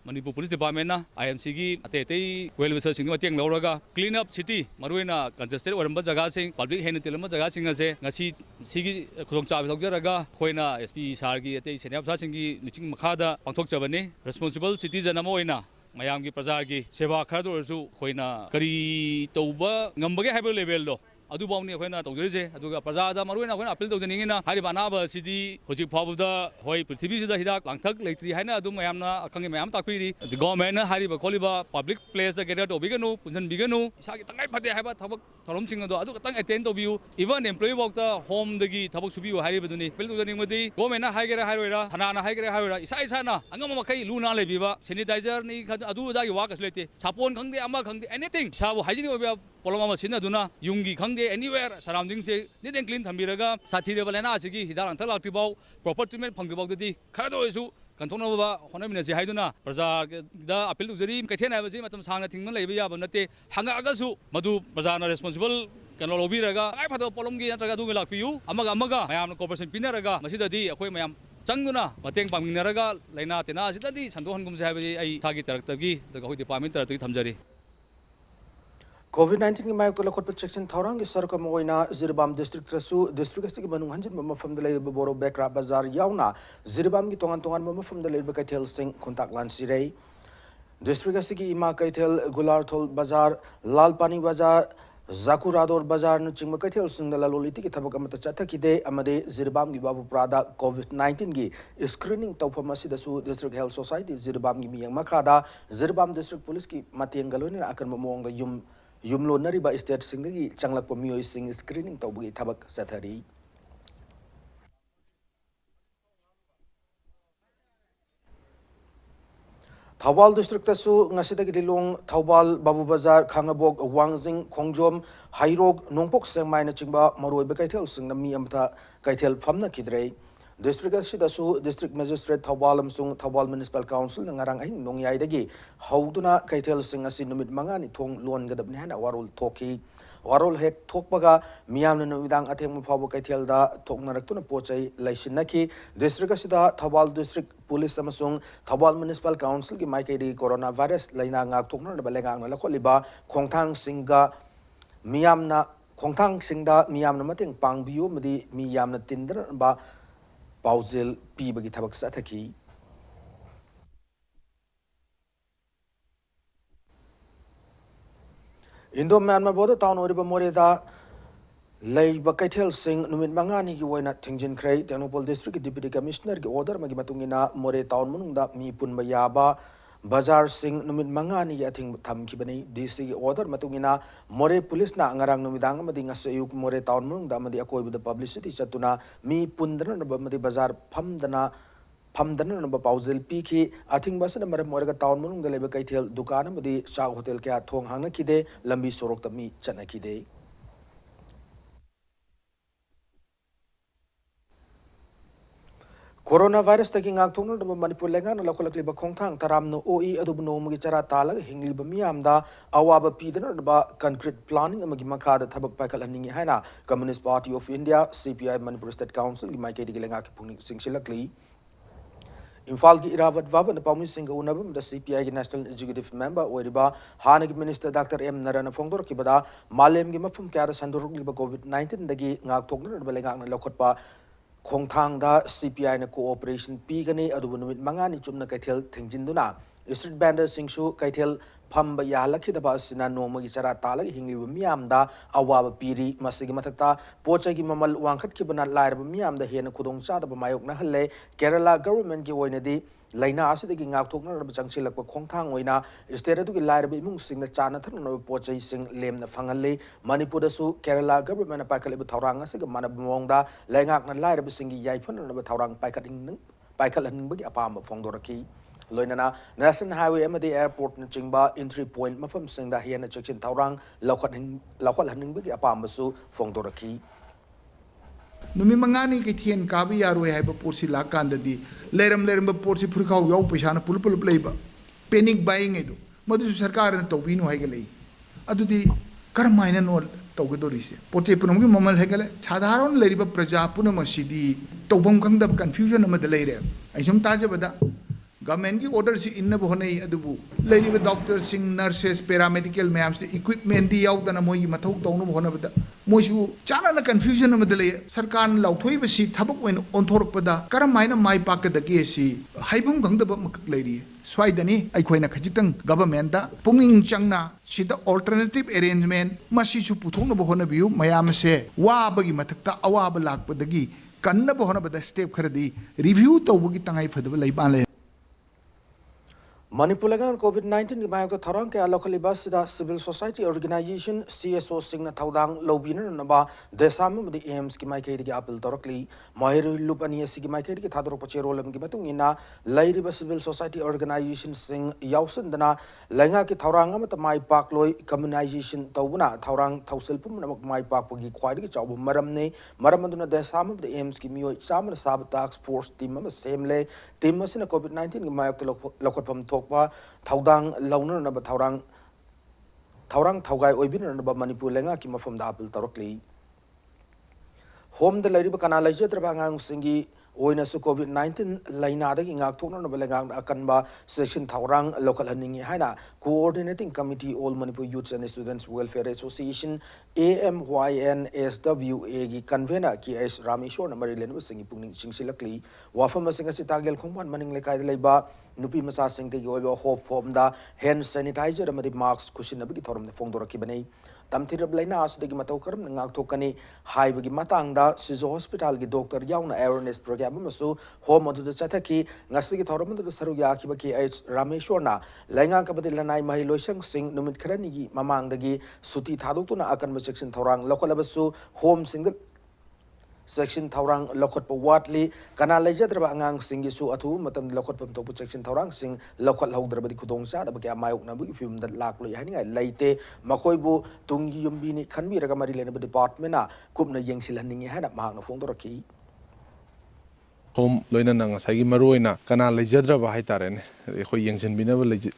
F: Manipur Police Department na IMC gi ate well wisher sing mateng lauraga clean up city maruina congested oramba jaga sing public hen tilama jaga sing ase ngasi sigi khudong chaba laujaraga khoina SP sar gi ate senior sa sing gi liching makhada pangthok chabani responsible citizen amo oina mayam gi praja gi seba khara do su khoina kari tauba ngambage haibo level do adu bawni khoina tawjese aduga praja da maruina khoina appeal tawjaningina hari banaba sidi hoji phabuda hoi prithvi sida hidak langthak leitri haina adu mayamna akhangi mayam takpiri the government na hari ba kholiba public place get to biganu punjan biganu isagi tangai phate haiba thabak thorom sing do adu tang attend to biu even employee work the home dagi thabak subiu hari baduni appeal tawjaningmadi government na haigera hairoira thana na haigera hairoira isa na angam makai luna lebiba sanitizer ni adu dagi wa kaslete sapon khangde ama khangde anything sabu hygiene oba poloma sina duna yungi khangde anywhere surrounding se neat and clean thambiraga sathi de balena asigi hidang thal lakti baw proper treatment phangdi baw dadi khara do isu kanthona ba honamina se haiduna praja da appeal tujari kaithen habasi matam sangna thingman leiba ya banate hanga agasu madu praja na responsible kano lobiraga ai phado polomgi natraga du lakpiu amaga mayam cooperation pinaraga masidadi akhoi mayam changduna mateng pangminaraga laina tena sidadi sandohan gumse habi ai thagi taraktabi da hoi department taraktabi thamjari
A: COVID-19 की मायक तो लखोट section थौरंग की सरकार Moina जिरबाम district रसु district के मनु हंजन मफम दले बोरो बेकरा बाजार यावना जिरबाम की तोंगान मफम दले कैथेल सिंह खुंताक लांसिरे डिस्ट्रिक्ट की इमा कैथेल गुलारथोल बाजार लालपानी बाजार जाकुरादोर बाजार न चिंग कैथेल सिंह ललोलिटी की थबक अमत चथकिदे अमदे जिरबाम की बाबुपुरादा COVID-19 की स्क्रीनिंग तौफम असिदसु डिस्ट्रिक्ट हेल्थ सोसाइटी जिरबाम की मियंग मखादा जिरबाम डिस्ट्रिक्ट पुलिस की मतेंग गलोनि अकन मोंग युमलोनरीबा स्टेट सिंगगी चंगलक मियोई सिंग स्क्रीनिंग तौबगी थबक सथरी Thoubal district ngasi dilong Thoubal Babu Bazar Khangabok Wangjing खोंजोम हाइरोग नोंपोक सेंमाइना चिंबा मरोय बेकैथेल सिंग नमी अमथा कैथेल फमना खिद्रे डिस्ट्रिक्ट असिदसु डिस्ट्रिक्ट मजिस्ट्रेट थौबाल अमसुंग थौबाल म्युनिसिपल काउंसिल नंगारांग अहिंग नोंयाइदगी हौदुना कैथेल सिंग असि नुमित मंगानी थोंग लोनगदबनि हाना वारोल थोखी वारोल हेक थोकपगा मियामना नुमिदांग अथेंग फावो कैथेलदा थोकनरक्तुना पोचै लैसिनखी डिस्ट्रिक्ट असिदा थौबाल डिस्ट्रिक्ट पुलिस अमसुंग थौबाल म्युनिसिपल काउंसिल की माइकैदगी कोरोना वायरस लैना ngak थोकनरबा लेंगांगना लखोलिबा खोंथांग सिंगा मियामना खोंथांग सिंगदा मियामना मतेंग पांगबियो मदि मियामना तिंदरबा पाउजेल पीबगी थबक सथकी इंडो म्यांमार बॉर्डर टाउन ओरिबा मोरेदा लैब कैथेल सिंह नुमित मंगानी की वोइना थिंजिनख्रे टेक्नोपोल डिस्ट्रिक्ट की डिप्टी कमिश्नर की ऑर्डर मगी मतुंगिना मोरे टाउन मनुंगदा मी पुनबा याबा बाजार सिंह नुमित मंगानी की अथिंग थमखिबनी डीसी की ऑर्डर मतुंगिना मोरे पुलिस ना अंगारांग नुमिदांग मदी ngase yuk मोरे टाउन मनुंगदा मदी अकोइबदा पब्लिसिटी चतुना मी पुंदरन मदी बाजार फमदन पाउजेल पीखी अथिंग बसन मरम मोरगा टाउन मनुंग लेबे कैथेल दुकान मदी चाक होटल क्या थोंग हांगना खिदे लंबी सोरोक तमी चना खिदे corona virus Taqi ngakthongna Manipur lengan lakolakliba khongthang taramno OE adubno mugi chara talag hingliba miyamda awaba pidana ba concrete planning amagi makhada thabak paikhalanningi haina Communist Party of India CPI Manipur State Council gi maikedi gelenga ki phungni singsilakli Imphal ki Irawat Vavan Pawmi Singh unabam the CPI ki National Executive Member oiriba Hanagi Minister Dr. M Narana Fongdor ki bada malem gi mafum kya sanduruk liba COVID-19 dagi ngakthongna balenga lokotpa खोंथांग दा CPI ने cooperation पीगने अदुबु नुमित मंगानी Chumna कैथेल थिंजिंदुना street बैंडर सिंगसु कैथेल फंब यालखिदबा सिना नोमगी चरा तालग हिंगलिबु मियामदा अवाब पीरी मसिगी मथक्ता पोचगी ममल वांखतखिबना लायरबु मियामदा हेन खुदोंग चादबा मायोकना हल्ले Kerala government की ओइनदी लाइना आसिदगी ngakthokna changsilakpa khongthang oina state adu ki lairba imung singna chana thakna pochai sing lemna phangalle Manipur dasu Kerala government paikalibu thaurang asiga manab mongda laingakna lairba singi yaifan na thaurang paikalan bagi apam phongdoraki loinana National Highway amadi airport na chingba entry point mafam singda hiana check-in thaurang lakhal haning bagi apam su phongdoraki
G: Numi mangani ke thien kabi yaru hai ba porsi lakan dadi leram ba porsi phurkhaw yaw paisa na pul leiba panic buying edu madu sarkar na tobinu hai gelei adudi karmaina no togedori se porche punam gi mamal hai gele sadharon leriba praja punam asidi tobam kangdab confusion ama de leire aisum taje bada government ki order si inna bohonai adubu leriba doctors sing nurses paramedical ma'ams equipment di yaw dana moi mathau tawnu bohona bada moisu chana na confusion ama de leire sarkar lauthoi ba si thabak wen onthorok pada karam maina mai pak da ke si haibum gangdaba makak leiri स्वाइदनी अखोइना खजितंग government दा पुंगिंग चंगना सिदा alternative arrangement मसीसु पुथोंनबो होनबियु मयाम से वाबगी मथक्ता अवाब लाकपदगी कन्नबो होनबदा स्टेप खरदी रिव्यू तौबगी तंगाई फदब लैबाले
A: Manipur lagan COVID-19 ki mayok tharang ke locally bus da civil society organization CSO singna thaudang lobina naba desam mudi aims ki mai ke ki apil torokli mahir lupani si ki mai ke ki thadro pache rolam ki batung ina lairi ba civil society organization sing yausen dana lenga ki thaurang am ta mai pak loi communization tawuna thaurang thausil pum namak mai pak pagi khwai ki chaw maram ne maram aduna desam mudi aims ki miyo sam sab task force team am semle team masina COVID-19 ki mayok lokot pam thokpa thaudang launa na ba thaurang thaugai oibin na ba Manipur lenga ki mafam da apil tarokli home the lady ba kana laje tra ba ngang singi oina su COVID-19 laina da ngak thok na ba lenga akan ba section thaurang local haningi haina coordinating committee all Manipur youths and students welfare association AMYNSWA gi convener ki S Rameshwar na marilen bu singi pungning singsilakli wafam singa si tagel khongwan maning lekai leiba nupi masa sing te yoiba hope form da hand sanitizer amadi mask kushin abigi thorum ne fongdora ki banei tamthirab laina asdagi matau karam ngak thokani haibagi matang da sizo hospital gi doctor yauna awareness program amasu home odu chathaki ngasi gi thorum du saru ya ki baki H Rameshwar na lainga ka badi lanai mahi loisang sing numit kharani gi mamang dagi suti thadutuna akan ba section thorang lokalabasu home single section thaurang lokot pa watli kana lejadra angang singi su athu matam lokot pam topu section thaurang sing lokot haudra badi khudong sa da ba mayok na bu film da lak lo yani laite makoi bu tungi yumbi ni khanbi raga mari lena department na kupna yengsil haningi hana mahang na phone doraki
H: home loina na ngasai gi maroina kana lejadra hai tare ne khoi yengsin bina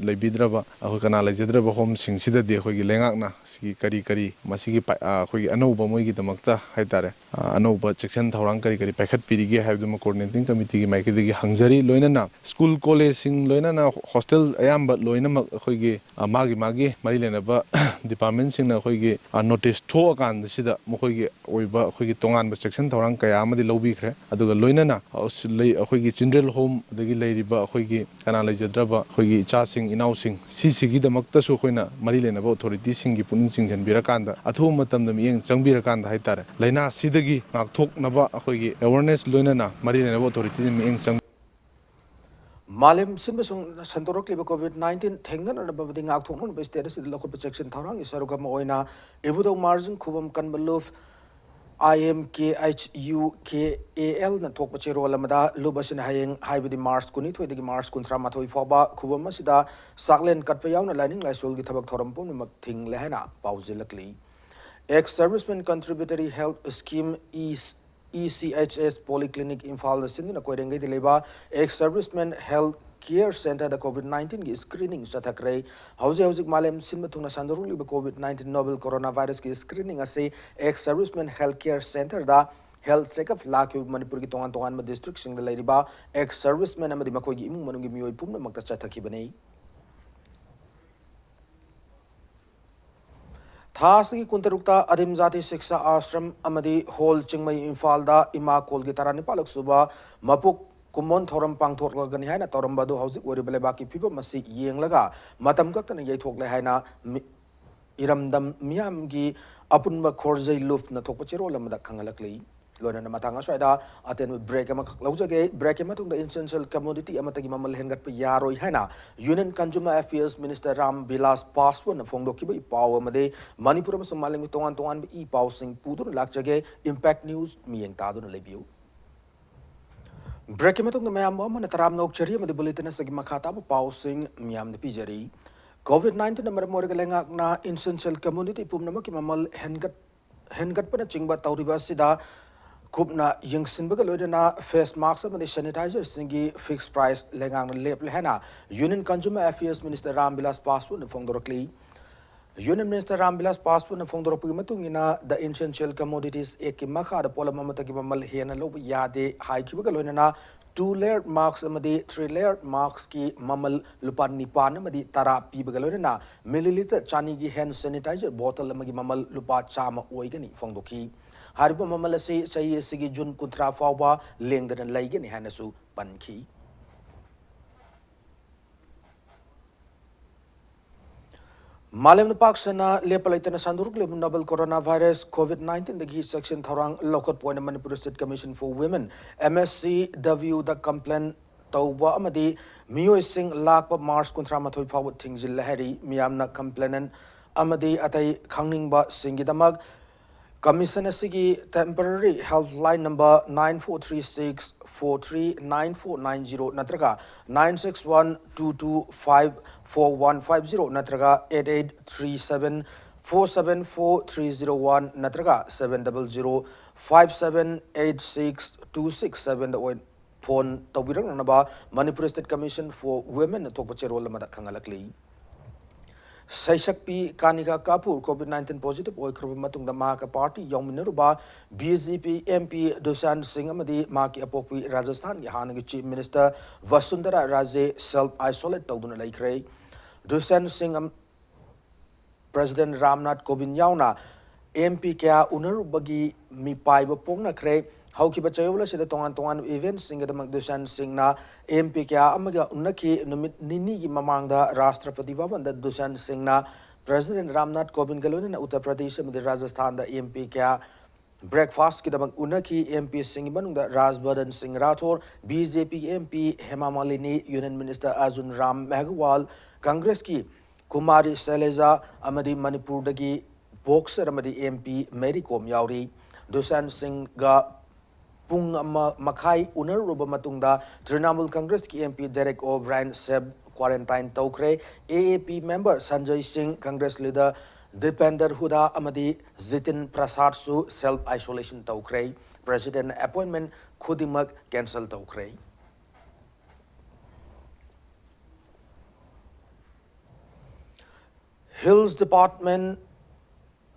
H: lebidra ba khoi kana lejadra ba home sing sida de khoi gi lengak na si kari masi gi khoi gi anou ba moi gi damakta hai tare anou ba section thorang kari pakhat pirigi ha dum coordinating committee gi mai ki gi hangjari loina na school college sing loina na hostel ayam ba loina ma khoi gi magi mari lena ba department sing na khoi gi notice tho kan sida mo khoi gi oiba khoi gi tongan ba section thorang kaya amadi lobi khre aduga loina na khoi gi children home dagi leiriba khoi gi kana lejadraba khoi gi cha sing inau sing si gi damakta su khoina mari lena ba authority sing gi puning sing jan bira kanda athu matam da mieng changbira kanda hai tare laina sidagi ngak thok naba khoi gi awareness loina na mari lena ba authority mieng chang
A: Malim sinbasung santorok liba COVID-19 thengna na babadi ngak thoknon ba status de lokot section thaurang isaruga ma oina ibudo margin khubam kanbaluf IMKHUKAL na thokpa chero lamada lubasin hayeng haibidi Mars kuni thoidagi Mars kuntra mathoi foba khubam asida saklen katpa yauna lining laisul gi thabak thoram pum mak thing lehana pauzilakli ex serviceman contributory health scheme ECHS polyclinic Imphal sinduna koirengai dileba ex serviceman health care center the COVID-19 ki screening sathakre hauzik malem sinmathuna sandoruli ba COVID-19 novel coronavirus ki screening ase ex serviceman health care center da health checkup lakhi Manipur ki tongan ma district sing da laiba ex serviceman amadi makoi gi imung manungi mioi pumna makta chathaki banei Thasi kuntarukta Adim Jati Shiksha Ashram Amadi Hall Chingmai Imphal Ima Kol Gitarani Palak Suba Mapuk Kumon Thoram Pang Thorla Ganihana Torambadu Housing Uribelebaki people Masi Yeng Laga Matam Gatan Yatok Lehana Iramdam Miamgi Apunba Korze Luft Natopachiro Lamada Kangalakli Lona Matanga Swada attend break Lozage break the essential commodity Amatagi Mamal Hengat Yaro Hana Union Consumer Affairs Minister Ram Bilas Paswan Fondokiba Power Made Manipur Somaling Tongan E Pausing Pudur Lakjage Impact News Miang Tadun Lebu Break the Mayam and Taram no Cherry the bulletin as the Makata Pausing Miam the Pijari COVID-19 number Morgalenga na essential community Pumnamaki Mamal Hengat Panaching but Tauribasida Kupna young Sinbagalodana face marks of the sanitizer singi fixed price legang lep lehana Union Consumer Affairs Minister Rambilas Passport and Fondorokli Union Minister Rambilas Passport and Fondoropumatungina the essential commodities Ekimaka the Polamamatakimamal Hena Lob Yade High Kibagalona 2-layered marks amadi 3-layered marks ki mamal lupan nipan amadi tara pibagalona milliliter chanigi hand sanitizer bottle amagi mamal lupa chama oigani Fondoki Hariba Mamalasi say Sigi Jun Kuntra Fawa Lengdan Lagan Hanasu Banki. Malam Paksana Lepalaitana Sanduruk Novel Coronavirus COVID-19 the section Tharang Local Point Manipur State Commission for Women MSCW the complaint Tauba Amadi Mio Sing Lakpa Mars Kuntramatoi Power Tingzil Lahari Miamna complainant Amadi Atai Kangingba Singidamag Commission Sigi temporary helpline number 9436439490 Natraga 96122544150 Natraga 8837474301 Natraga 700578626 the phone Tawirang Naba Manipur State Commission for Women Tokpacherol Mada Kangalakli Saishakpi Kanika Kapur COVID-19 positive Oikru Matunda Maka Party Young Mineruba BJP MP Dusan Singh Amadi Maki Apopi Rajasthan Hanagi Chief Minister Vasundhara Raje self-isolate Tawduna Laikre Dusan Singh President Ramnath Kovind Yauna MP Kya Unarubagi Mipai Bapongna Kre How keep a chayola said the Tongan events sing at the Magdusan Singna, MP Kya Amaga Unaki, Nini Mamanga, Rastrapati Vavan, the Dusan Singna, President Ramnath Kovind Galun, Uttar Pradesh, the Rajasthan, the MP Kya breakfast Kidamag Unaki, MP Singman, the Rajbadan Singh Rathor, BJP MP Hema Malini, Union Minister Arjun Ram Meghwal, Congress Ki Kumari Seleza, Amadi Manipur Dagi, Boxer Amadi MP Mary Kom Yauri, Dusan Singh Ga. Pung Makai Unar Ruba Matunda, Trinamool Congress ki MP Derek O'Brien Seb quarantine Tokre, AAP member Sanjay Singh, Congress leader Dipender Huda Amadi Zitin Prasad Su self-isolation Tokre, President appointment Khudimak cancel Tokre. Hills Department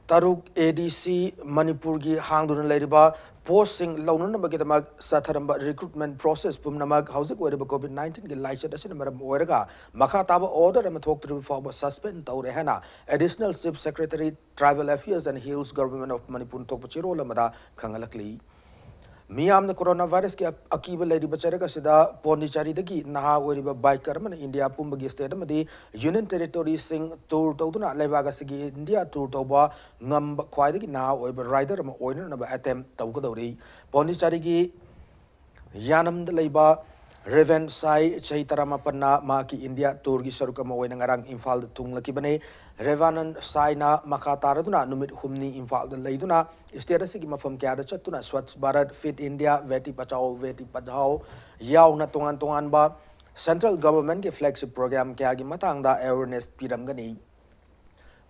A: Taruk ADC Manipur gi hangdun leiriba posting launun bagidamag satharamba recruitment process pumnamag hauzik weriba COVID-19 gi laichet asin maram oiraga makha taba order am thoktribi for suspend tawre hana additional chief secretary tribal affairs and hills government of Manipur tokpachiro lamada khangalakli Miam the coronavirus ki akiba lady bacharaka sida Pondicherry dagi naha weriba biker man India pumbagi state madi union territory sing tour tawduna lebaga sigi India tour tawba ngam khwaidagi naha weriba rider ma oiner na attempt tawgadori Pondicherry gi yanam the leba Reven Sai Chaitaramapanna Maki India Turgi Sarukama Wenangarang Infal Tunglakibane Revanan Saina Makataraduna Numit Humni Infal the Laiduna Sterasiki Mafam Kada Chatuna Swats Bharat Fit India Veti Pachao Veti Padhao Yau Natungan Tunganba Central Government ke flagship program Kyagi Matangda awareness Piramgani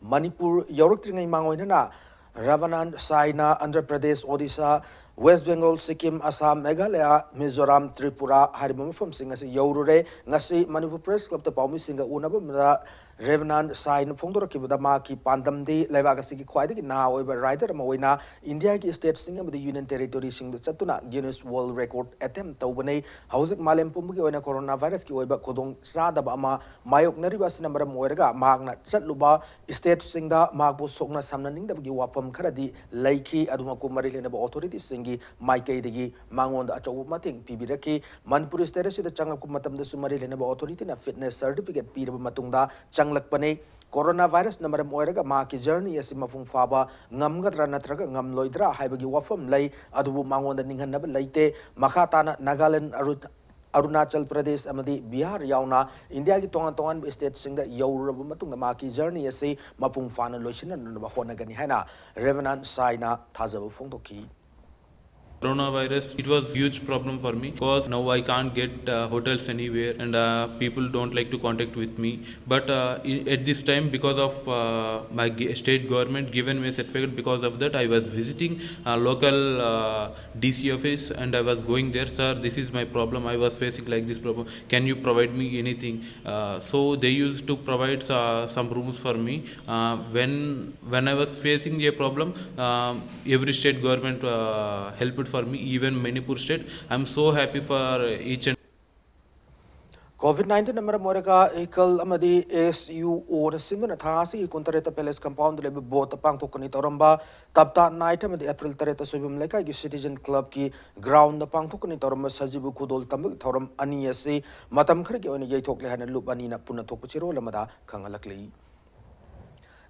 A: Manipur Yorukringai Mangoinana Ravanan Saina Andhra Pradesh Odisha West Bengal, Sikkim, Assam, Meghalaya, Mizoram, Tripura, Haribam from Singasi Yorure, Nasi, Manipur Press Club, the Palmi Singer Unabum, Revenant Sign, Fondoraki, Maki, Pandam de Levagasiki, quite now over Rider Moina, India state singer with the Union Territory sing the Satuna, Guinness World Record attempt, Tobane, Housing Malem Pumbuki, when a coronavirus, Kiweba Kodong, Sadabama, Mayok Naribas number Moerga, Magna, Satluba, state singer, Magbo Sogna Samnaning, the Giwapam Karadi, Laiki, Adumakumari, and authorities singing. Maikai digi mangon da achaw mating pibiraki Manipur state sida changlak matam da sumari lenaba authority na fitness certificate piraba matungda changlak pane coronavirus namaram oiraga ma ki journey asi mafung faba ngamgadra natraga ngamloidra haibagi wafam lay adubu mangon da ninghanaba leite makhatana Nagaland Arunachal Pradesh amadi Bihar yauna India ki tongan state singda yauraba matungda ma ki journey asi mapung fana loisina naba honagani haina Revenant Saina thazaba fungdoki
I: Coronavirus, it was huge problem for me because now I can't get hotels anywhere and people don't like to contact with me. But at this time, because of my state government given me a certificate, because of that I was visiting local DC office and I was going there, sir, this is my problem, I was facing like this problem, can you provide me anything? So they used to provide some rooms for me. When I was facing a problem, every state government helped for me, even Manipur state. I'm so happy for each and
A: COVID-19 number Morika Ekel Amadi SU or Simon Athasi Kuntareta Palace compound level both Pang Tokani Toramba Tapta night amadi April Tareta Subim Leka Citizen Club ki ground the Pang Tokani Toramba Sajibu Kudol Tamil Toram Aniasi Matam Kriki on Yatok Lehan Lup Anina Punatopachiro Lamada Kangalakli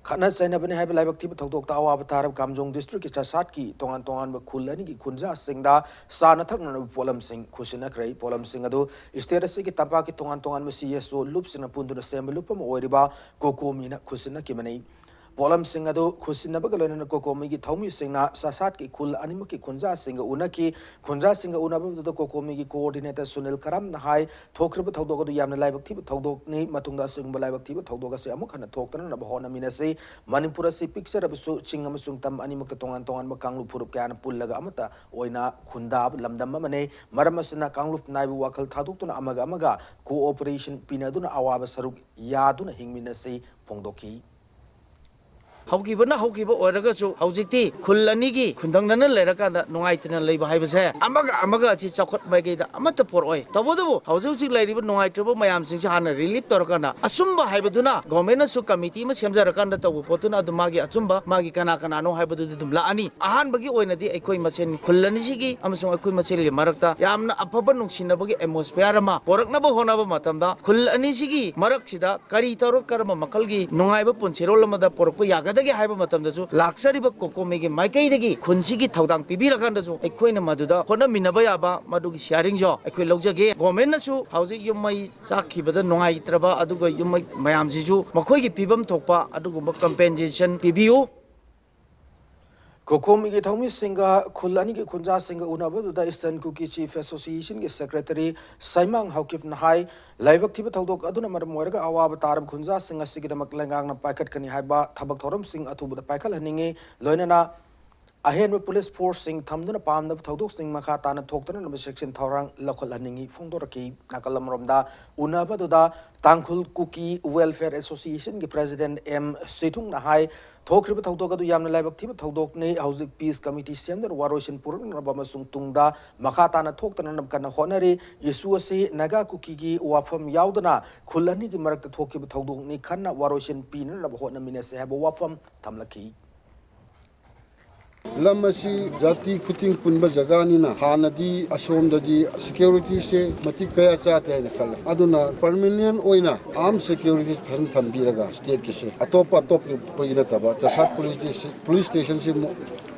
A: Khana Sainabani have like Tiba Tok Avatar Kamjong district Chasatki, Tongan Tongan Kulani Kunja Singda, Sanatak Polam Sing, Kusina Kray, Polam Singado, Isterasiki Tapaki Tongan Tongan Messias, so loops in a pundu the same lupum or riba, Koko Mina Kusina Kimani. Polam Singado, Kusinabagalana Kokomigi, Tommy Singa, Sasatki Kul Animaki Kunja Singa Unaki, Kunja Singa Unabu the Kokomigi coordinator Sunil Karam High, Tokriba Togo Yam Live Tiba Togni, Matunda Sing Live Tiba Toga Samukan, Tokan, Abahona Minase, Manipura si picture of so Chingam Sungtam Animaka Tongan Tongan Makanglu Purukan Pulaga Amata, Oina, Kundab, Lamdamane, Maramasina Kanglup Naibu Wakal Tadutuna Amagamaga, cooperation Pinaduna Awaba Saruk Yaduna Hingminase, Pongdoki.
J: Haukiba oiragasu haujikti khul anigi khundangna lerakanda nungaitina leiba haibase amaga chi chakot maigeda amata poroi tabodu haujuji leiriba nungaitrabo mayam singse hana relief torakanda asumba haibaduna government su committee ma semjarakanda tabu potuna adumagi asumba magi kana no haibadu dum laani ahan bagi oinadi ekoi masen khul anisigi amasung ekoi masel marakta yamna afaba nungsinabagi atmosphere ma poraknaba honaba matamda khul anisigi maraksida kari taro karma makalgi nungaiba punchirol amada porokko yaga dagi haiba matamdasu laksariba kokomegi maikaidagi khunsigi thaudang pibirakandasu ekoina maduda hona minaba yaba madugi sharing jo ekoi logjage government nasu hauji yumai sakhibada nongai traba aduga yumai mayamsisu makhoi gi pibam thokpa adugumba compensation pibiu
A: Kokomi ke Thomi Singa Kulani ke Kunja Singa Unabu the Eastern Cookie Chief Association ke Secretary Saimang Haukip Nahai Laibak Tiba Todok Aduna Marmorga Awab Tarab Kunja Singa Sigidamak Langang Packet Kani Haiba Tabak Thorum Sing Atubu the Pakal Haningi Loinana Ahen with police force sing Tamduna Palm the Todok Sing Makatana Toktan and section Torang Local Haningi Fondoraki Nakalam Romda Unaba Duda Tankul Cookie Welfare Association ke President M Situng Nahai Tokriba Togadu Yam Labak Tiba Togokne, Housing Peace Committee Sender, Waroshin Purun, Rabamasung Tungda, Makatana Toktan Kana Honore, Yesuase, Naga Kukigi, Wafam Yaudana, Kulani Marak the Tokiba Togni Kana, Waroshin Pin, Rabahona Minas, have a Wafam, Tamlaki.
K: Lamasi jati kuting punba jagani na hanadi asom dadi security se matik kaya chate na kala aduna permanent oina arm security fan biraga state kise atopa top pagina taba tasat police station se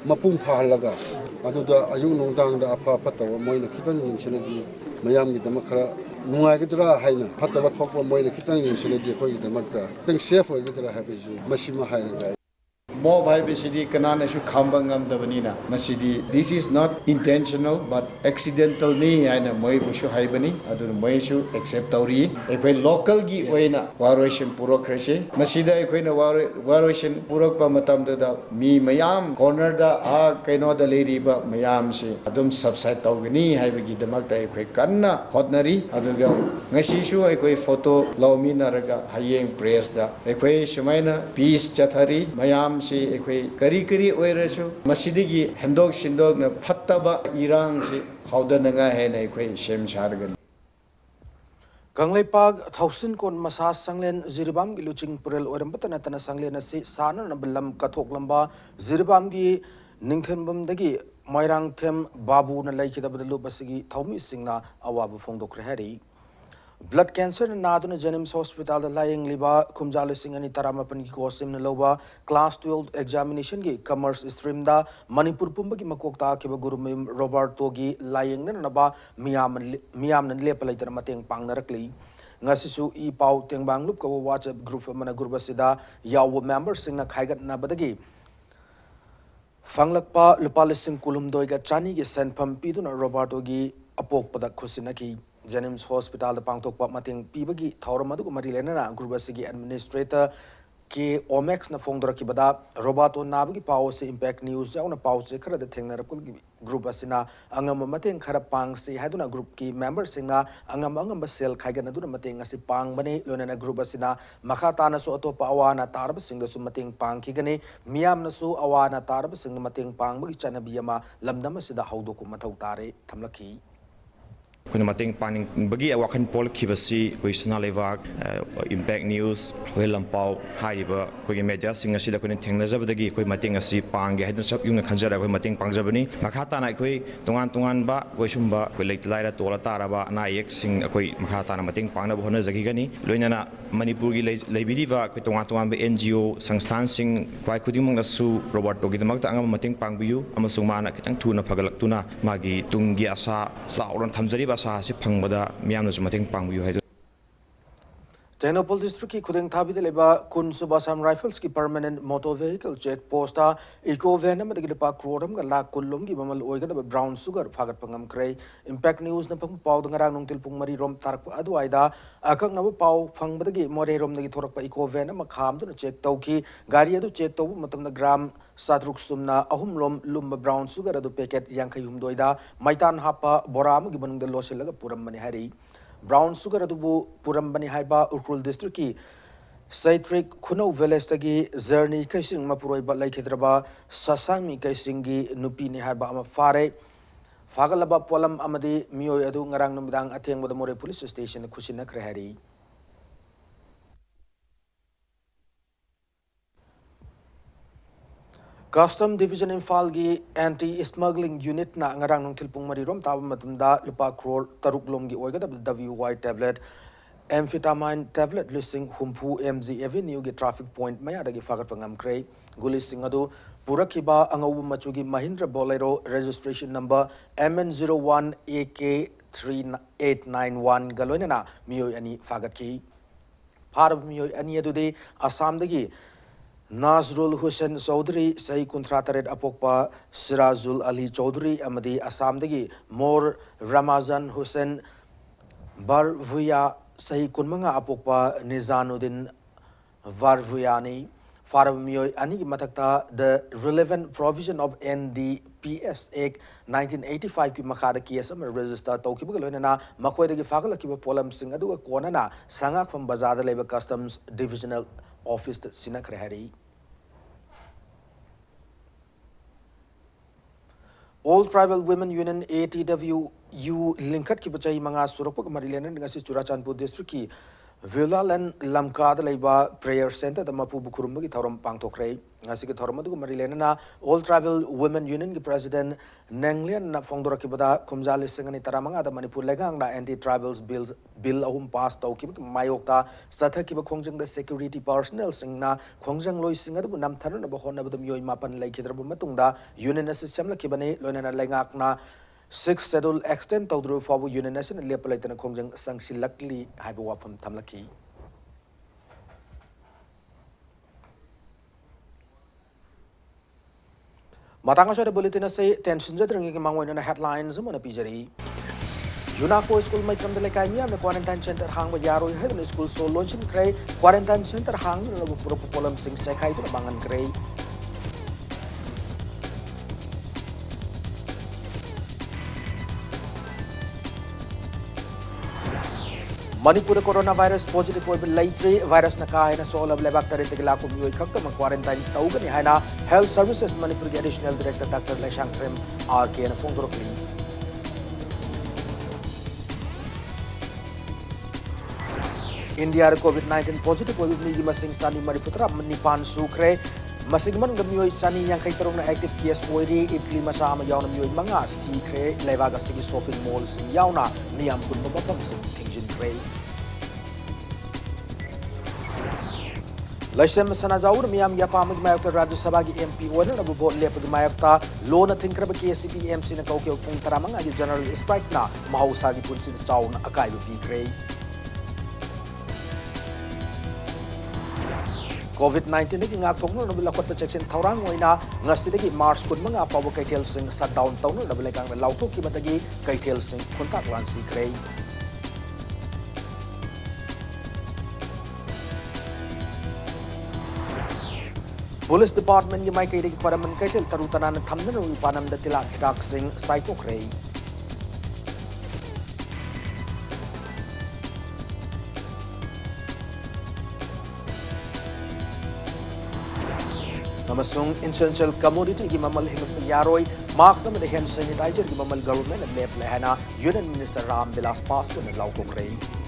K: mapung phalaga aduda ayung nongdang da apha patawa moina kitan yinsinadi mayam gi damakra nungai gidra haina patawa thokwa moina kitan yinsinadi koi damakta teng safe oi gidra habisu masima haina
L: More by BCD Kanana should Kambangam Davanina. Masidi. This is not intentional but accidental ni and a Moy Bushu Haibani, Adun Moishu, except Tauri. A local gi Waina, Waration Purokrashi, Masida Equina Waration Purokpa Matamda, me Mayam, corner da A Kaino the lady but Mayam she, Adum subside Taugani, Haibagi the Magda Equekana, Hotnari, Aduga, Nashishu, Equa photo, Laumina Raga, Hayeng Praise da, Equa Shumaina, Peace Chatari, Mayam. Kari kari oirasu masidigi hendok sindok na phattaba irang si haudanaga hai na ekoi shem chargan
A: Kanglai Pag Thausin Kon Masa Sanglen Ziribam gi Luching Purel Orambata Tana Sanglen si Sana Nabalam Katok Lamba Ziribam gi Ningthembam dagi Mairang Them Babu na Laikidabulu Basigi Thomi Singna Awabu Fongdokrahari Blood cancer and Naduna Jenims Hospital, the lying liba, Kumjali Singh and Taramapan Kosim Nalova, Class 12 examination gi, Commerce Stream da, Manipur Pumbaki Makokta, Kibagurumim, Robert Togi, lying Naba, Miam and Lepalator Mateng Pangarakli. Ngasisu E. Pau Teng Banglup, WhatsApp group of Managurbasida, Yaw members sing a Kaigat Nabadagi. Fanglakpa, Lupalising Kulum Doiga Chani, San Pampiduna, Roberto gi, Apok Pada Kusinaki. Jenims Hospital the Pangtok Mating Pibagi, Tauramadu Marilena, Grubasigi Administrator K. Omex na Fondora Kibada, Roberto Nabagi Pause Impact News, Jauna Pause, Kara the Tengner Grubasina, Angamating Karapang, si Haduna Group Key member singer, Angamanga Basel, Kaiganaduna Mating as a Pang Bane, Lunana Grubasina, Makatana Soto Pawana Tarab sing the Sumating Pang Kigane, Miam Nasu Awana Tarab sing the Mating Pang, Chana Biama, Lamdamasida Haudoku Matautare, Tamlaki.
M: ꯑꯩꯈꯣꯏꯅ ꯃꯇꯦꯡ ꯄꯥꯡꯅꯤꯡꯕꯒꯤ ꯋꯥꯈꯜ ꯄꯣꯛꯂꯛꯈꯤꯕꯁꯤ ꯑꯩꯈꯣꯏ ꯁꯅꯥ ꯂꯩꯕꯥꯛ impact news ꯑꯩꯈꯣꯏ ꯂꯝꯄꯥꯎ ꯍꯥꯏꯔꯤꯕ ꯑꯩꯈꯣꯏꯒꯤ ꯃꯦꯗꯤꯌꯥꯁꯤꯡ ꯑꯁꯤꯗ ꯑꯩꯈꯣꯏꯅ ꯊꯦꯡꯅꯖꯕꯗꯒꯤ ꯑꯩꯈꯣꯏ ꯃꯇꯦꯡ ꯑꯁꯤ ꯄꯥꯡꯒꯦ ꯍꯥꯏꯗꯨꯅ ꯆꯞ ꯌꯨꯡꯅ ꯈꯟꯖꯔꯒ ꯑꯩꯈꯣꯏ ꯃꯇꯦꯡ ꯄꯥꯡꯖꯕꯅꯤ ꯃꯈꯥ ꯇꯥꯅ ꯑꯩꯈꯣꯏ ꯇꯣꯉꯥꯟꯕ ꯑꯩꯈꯣꯏ ꯁꯨꯝꯕ ꯑꯩꯈꯣꯏ ꯂꯩꯇ ꯂꯥꯏꯔ ꯇꯣꯜꯂ ꯇꯥꯔꯕ ꯑꯅꯥ ꯑꯌꯦꯛꯁꯤꯡ ꯑꯩꯈꯣꯏ ꯃꯈꯥ ꯇꯥꯅ ꯃꯇꯦꯡ ꯄꯥꯡꯅꯕ ꯍꯣꯠꯅꯖꯈꯤꯒꯅꯤ ꯂꯣꯏꯅꯅ ꯃꯅꯤꯄꯨꯔꯒꯤ ꯂꯩꯕꯤꯔꯤꯕ ꯑꯩꯈꯣꯏ ꯇꯣꯉꯥꯟꯕ NGO ꯁꯪꯁꯊꯥꯟꯁꯤꯡ ꯈ꯭ꯋꯥꯏ ꯈꯨꯗꯤꯡꯃꯛꯅꯁꯨ ꯔꯣꯕꯥꯔꯇꯣꯒꯤꯗꯃꯛꯇ ꯑꯉꯝꯕ ꯃꯇꯦꯡ ꯄꯥꯡꯕꯤꯌꯨ ꯑꯃꯁꯨꯡ ꯃꯥꯅ ꯈꯤꯇꯪ ꯊꯨꯅ ꯐꯒꯠꯂꯛꯇꯨꯅ ꯃꯥꯒꯤ ꯇꯨꯡꯒꯤ ꯑꯁꯥ ꯆꯥꯎꯔ ꯊꯝꯖꯔꯤꯕ ꯑꯁꯥ ꯑꯁꯤ ꯐꯪꯕꯗ ꯃꯤꯌꯥꯝꯅꯁꯨ ꯃꯇꯦꯡ ꯄꯥꯡꯕꯤꯌꯨ ꯍꯥꯏꯗꯨ
A: ꯇꯦꯡꯅꯧꯄꯜ ꯗꯤꯁꯇ꯭ꯔꯤꯛꯀꯤ ꯈꯨꯗꯦꯡꯊꯥꯕꯤꯗ ꯂꯩꯕ ꯀꯨꯟꯁꯨꯕ ꯑꯁꯥꯝ ꯔꯥꯏꯐꯜꯁꯀꯤ permanent motor vehicle check post Eeco van ꯑꯃꯗꯒꯤ ꯂꯨꯄꯥ ꯀ꯭ꯔꯣꯔ ꯑꯃꯒ ꯂꯥꯈ ꯀꯨꯟꯂꯣꯝꯒꯤ ꯃꯃꯜ ꯑꯣꯏꯒꯗꯕ ꯕ꯭ꯔꯥꯎꯟ ꯁꯨꯒꯔ ꯐꯥꯒꯠꯄ ꯉꯝꯈ꯭ꯔꯦ ꯏꯝꯄꯦꯛ ꯅ꯭ꯌꯨꯁꯅ ꯐꯪꯕ ꯄꯥꯎꯗ ꯉꯔꯥꯡ ꯅꯨꯡꯊꯤꯜ ꯄꯨꯡ 4 ꯇꯥꯔꯛꯄ ꯑꯗꯨꯋꯥꯏꯗ ꯑꯀꯛꯅꯕ ꯄꯥꯎ ꯐꯪꯕꯗꯒꯤ ꯃꯣꯔꯦꯔꯣꯝꯗꯒꯤ ꯊꯣꯔꯛꯄ ꯏꯀꯣ ꯚꯦꯟ ꯑꯃ ꯈꯥꯝꯗꯨꯅ ꯆꯦꯛ ꯇꯧꯈꯤ ꯒꯥꯔꯤ ꯑꯗꯨ ꯆꯦꯛ ꯇꯧꯕ ꯃꯇꯝꯗ ꯒ꯭ꯔꯥꯝ 700 ꯂꯣꯝ ꯂꯨꯝꯕ ꯕ꯭ꯔꯥꯎꯟ ꯁꯨꯒꯔ ꯑꯗꯨ ꯄꯦꯀꯦꯠ 59ꯗ ꯃꯩꯇꯥꯟ ꯍꯥꯞꯄ ꯕꯣꯔꯥ ꯑꯃꯒꯤ ꯃꯅꯨꯡꯗ ꯂꯣꯠꯁꯤꯜꯂꯒ ꯄꯨꯔꯝꯕꯅꯤ ꯍꯥꯏꯔꯤ ब्राउन सुगर अदुबु पुरम्बनी हाइबा उखरुल डिस्ट्रिक्ट की सैट्रिक खुनौ विलेज तगी जर्नी कैसिंग मपुरोय बलै खिद्रबा ससांगमी कैसिंगी नुपीनी हाइबा अमा फारे फागलबा पोलम अमदी मियोय अदु ngarang numdang अथेंगबद मोरे पुलिस स्टेशन खुसिनखरे हारि Custom Division Imphal gi Anti-Smuggling Unit na ngarang nung tilpung marirom tawa matumda lupa crore taruk lom gi oiga WY tablet amphetamine tablet listing humpu MZ Avenue gi traffic point maya dagi fagat pangam krei gulisting adu purakiba angawu machugi Mahindra Bolero registration number MN01AK3891 galoinana miyoy ani fagat ki parab miyoy ani adude Assam dagi Nazrul Hussain Chaudhary Sahi Kuntrataret Apokpa Sirazul Ali Chaudhary Amadi Assam dagi Mor Ramazan Hussain Barvuya Sahi Kunmanga Apokpa Nizanuddin Varvuyani Faramiyoy Ani Matakta the relevant provision of NDPS Act 1985 ki makhada case am register tawkibagaloina makoydagi fagalakiba polam sing aduga konana sangak from bazada leba customs divisional office sinakre hari All Tribal Women Union ATWU linkat ki bachai manga surapok marilena ngasi Churachandpur district ki Villaland Lamka da laiba prayer center da mapu bukurum gi thoram pangthokre ngasi ki thoram adu marilena na All Tribal Women Union ki president Nanglian na fongdora ki bada kumjali singani taramanga da Manipur legang na anti tribals bill ahum pass taw ki mayokta satha ki ba khongjang da security personnel singna khongjang loi singa du nam tharu na ba honna badum yoi mapan lai khidra bu matungda union assistem la ki bane loina lengak na 6 schedule extend tawdru fabu union national lepalaitana khongjang sangsilakli haiba wafam thamlaki matanga share bulletin se tension jadrangi ki mangwena headlines mana pijari Yunako school mai tram de lekai mi am quarantine center hang ba yaro hai school so launching krai quarantine center hang na bu puro polam sing chai khai tu bangan krai Manipur coronavirus positive oiba leitre virus na kai na solab lebak tare tegla ko mioi khakta ma quarantine taugani haina health services Manipur ki additional director Dr. Leshang Prem RK na fongorokli India COVID-19 positive oiba mi gi masing sani Mariputra nipan sukre Masigman gamiyoy sani yang kay tarong na active case oiri Italy masama yaw na miyoy mga sikre levaga sige shopping malls yaw na niyam kun mabapam sing tingjin kray Laisem sanazawur miyam yapamag mayakta Rajya Sabha ki MP oina na bubot lepag mayakta lo na tinkraba KCP MC na kaukyaw kung taramang adi general strike na mahusagi punsin sa na akay bikray COVID-19 nagi ngakthok no nabilakot pa section thawrang oina ngasidagi March kun mga pawo kaitel sing shutdown taw no nabilakang lautok ki batagi kaitel sing kontak lan sikre Police Department ni mai kaidagi paraman kaitel tarutanan thamna no upanam da tilak hidak sing saitokre Namasung essential commodity gi mamal hingat yaroi mask में hand sanitiser की ममल government लेप लेना union minister Ram Vilas Paswan ने लाउकोक रही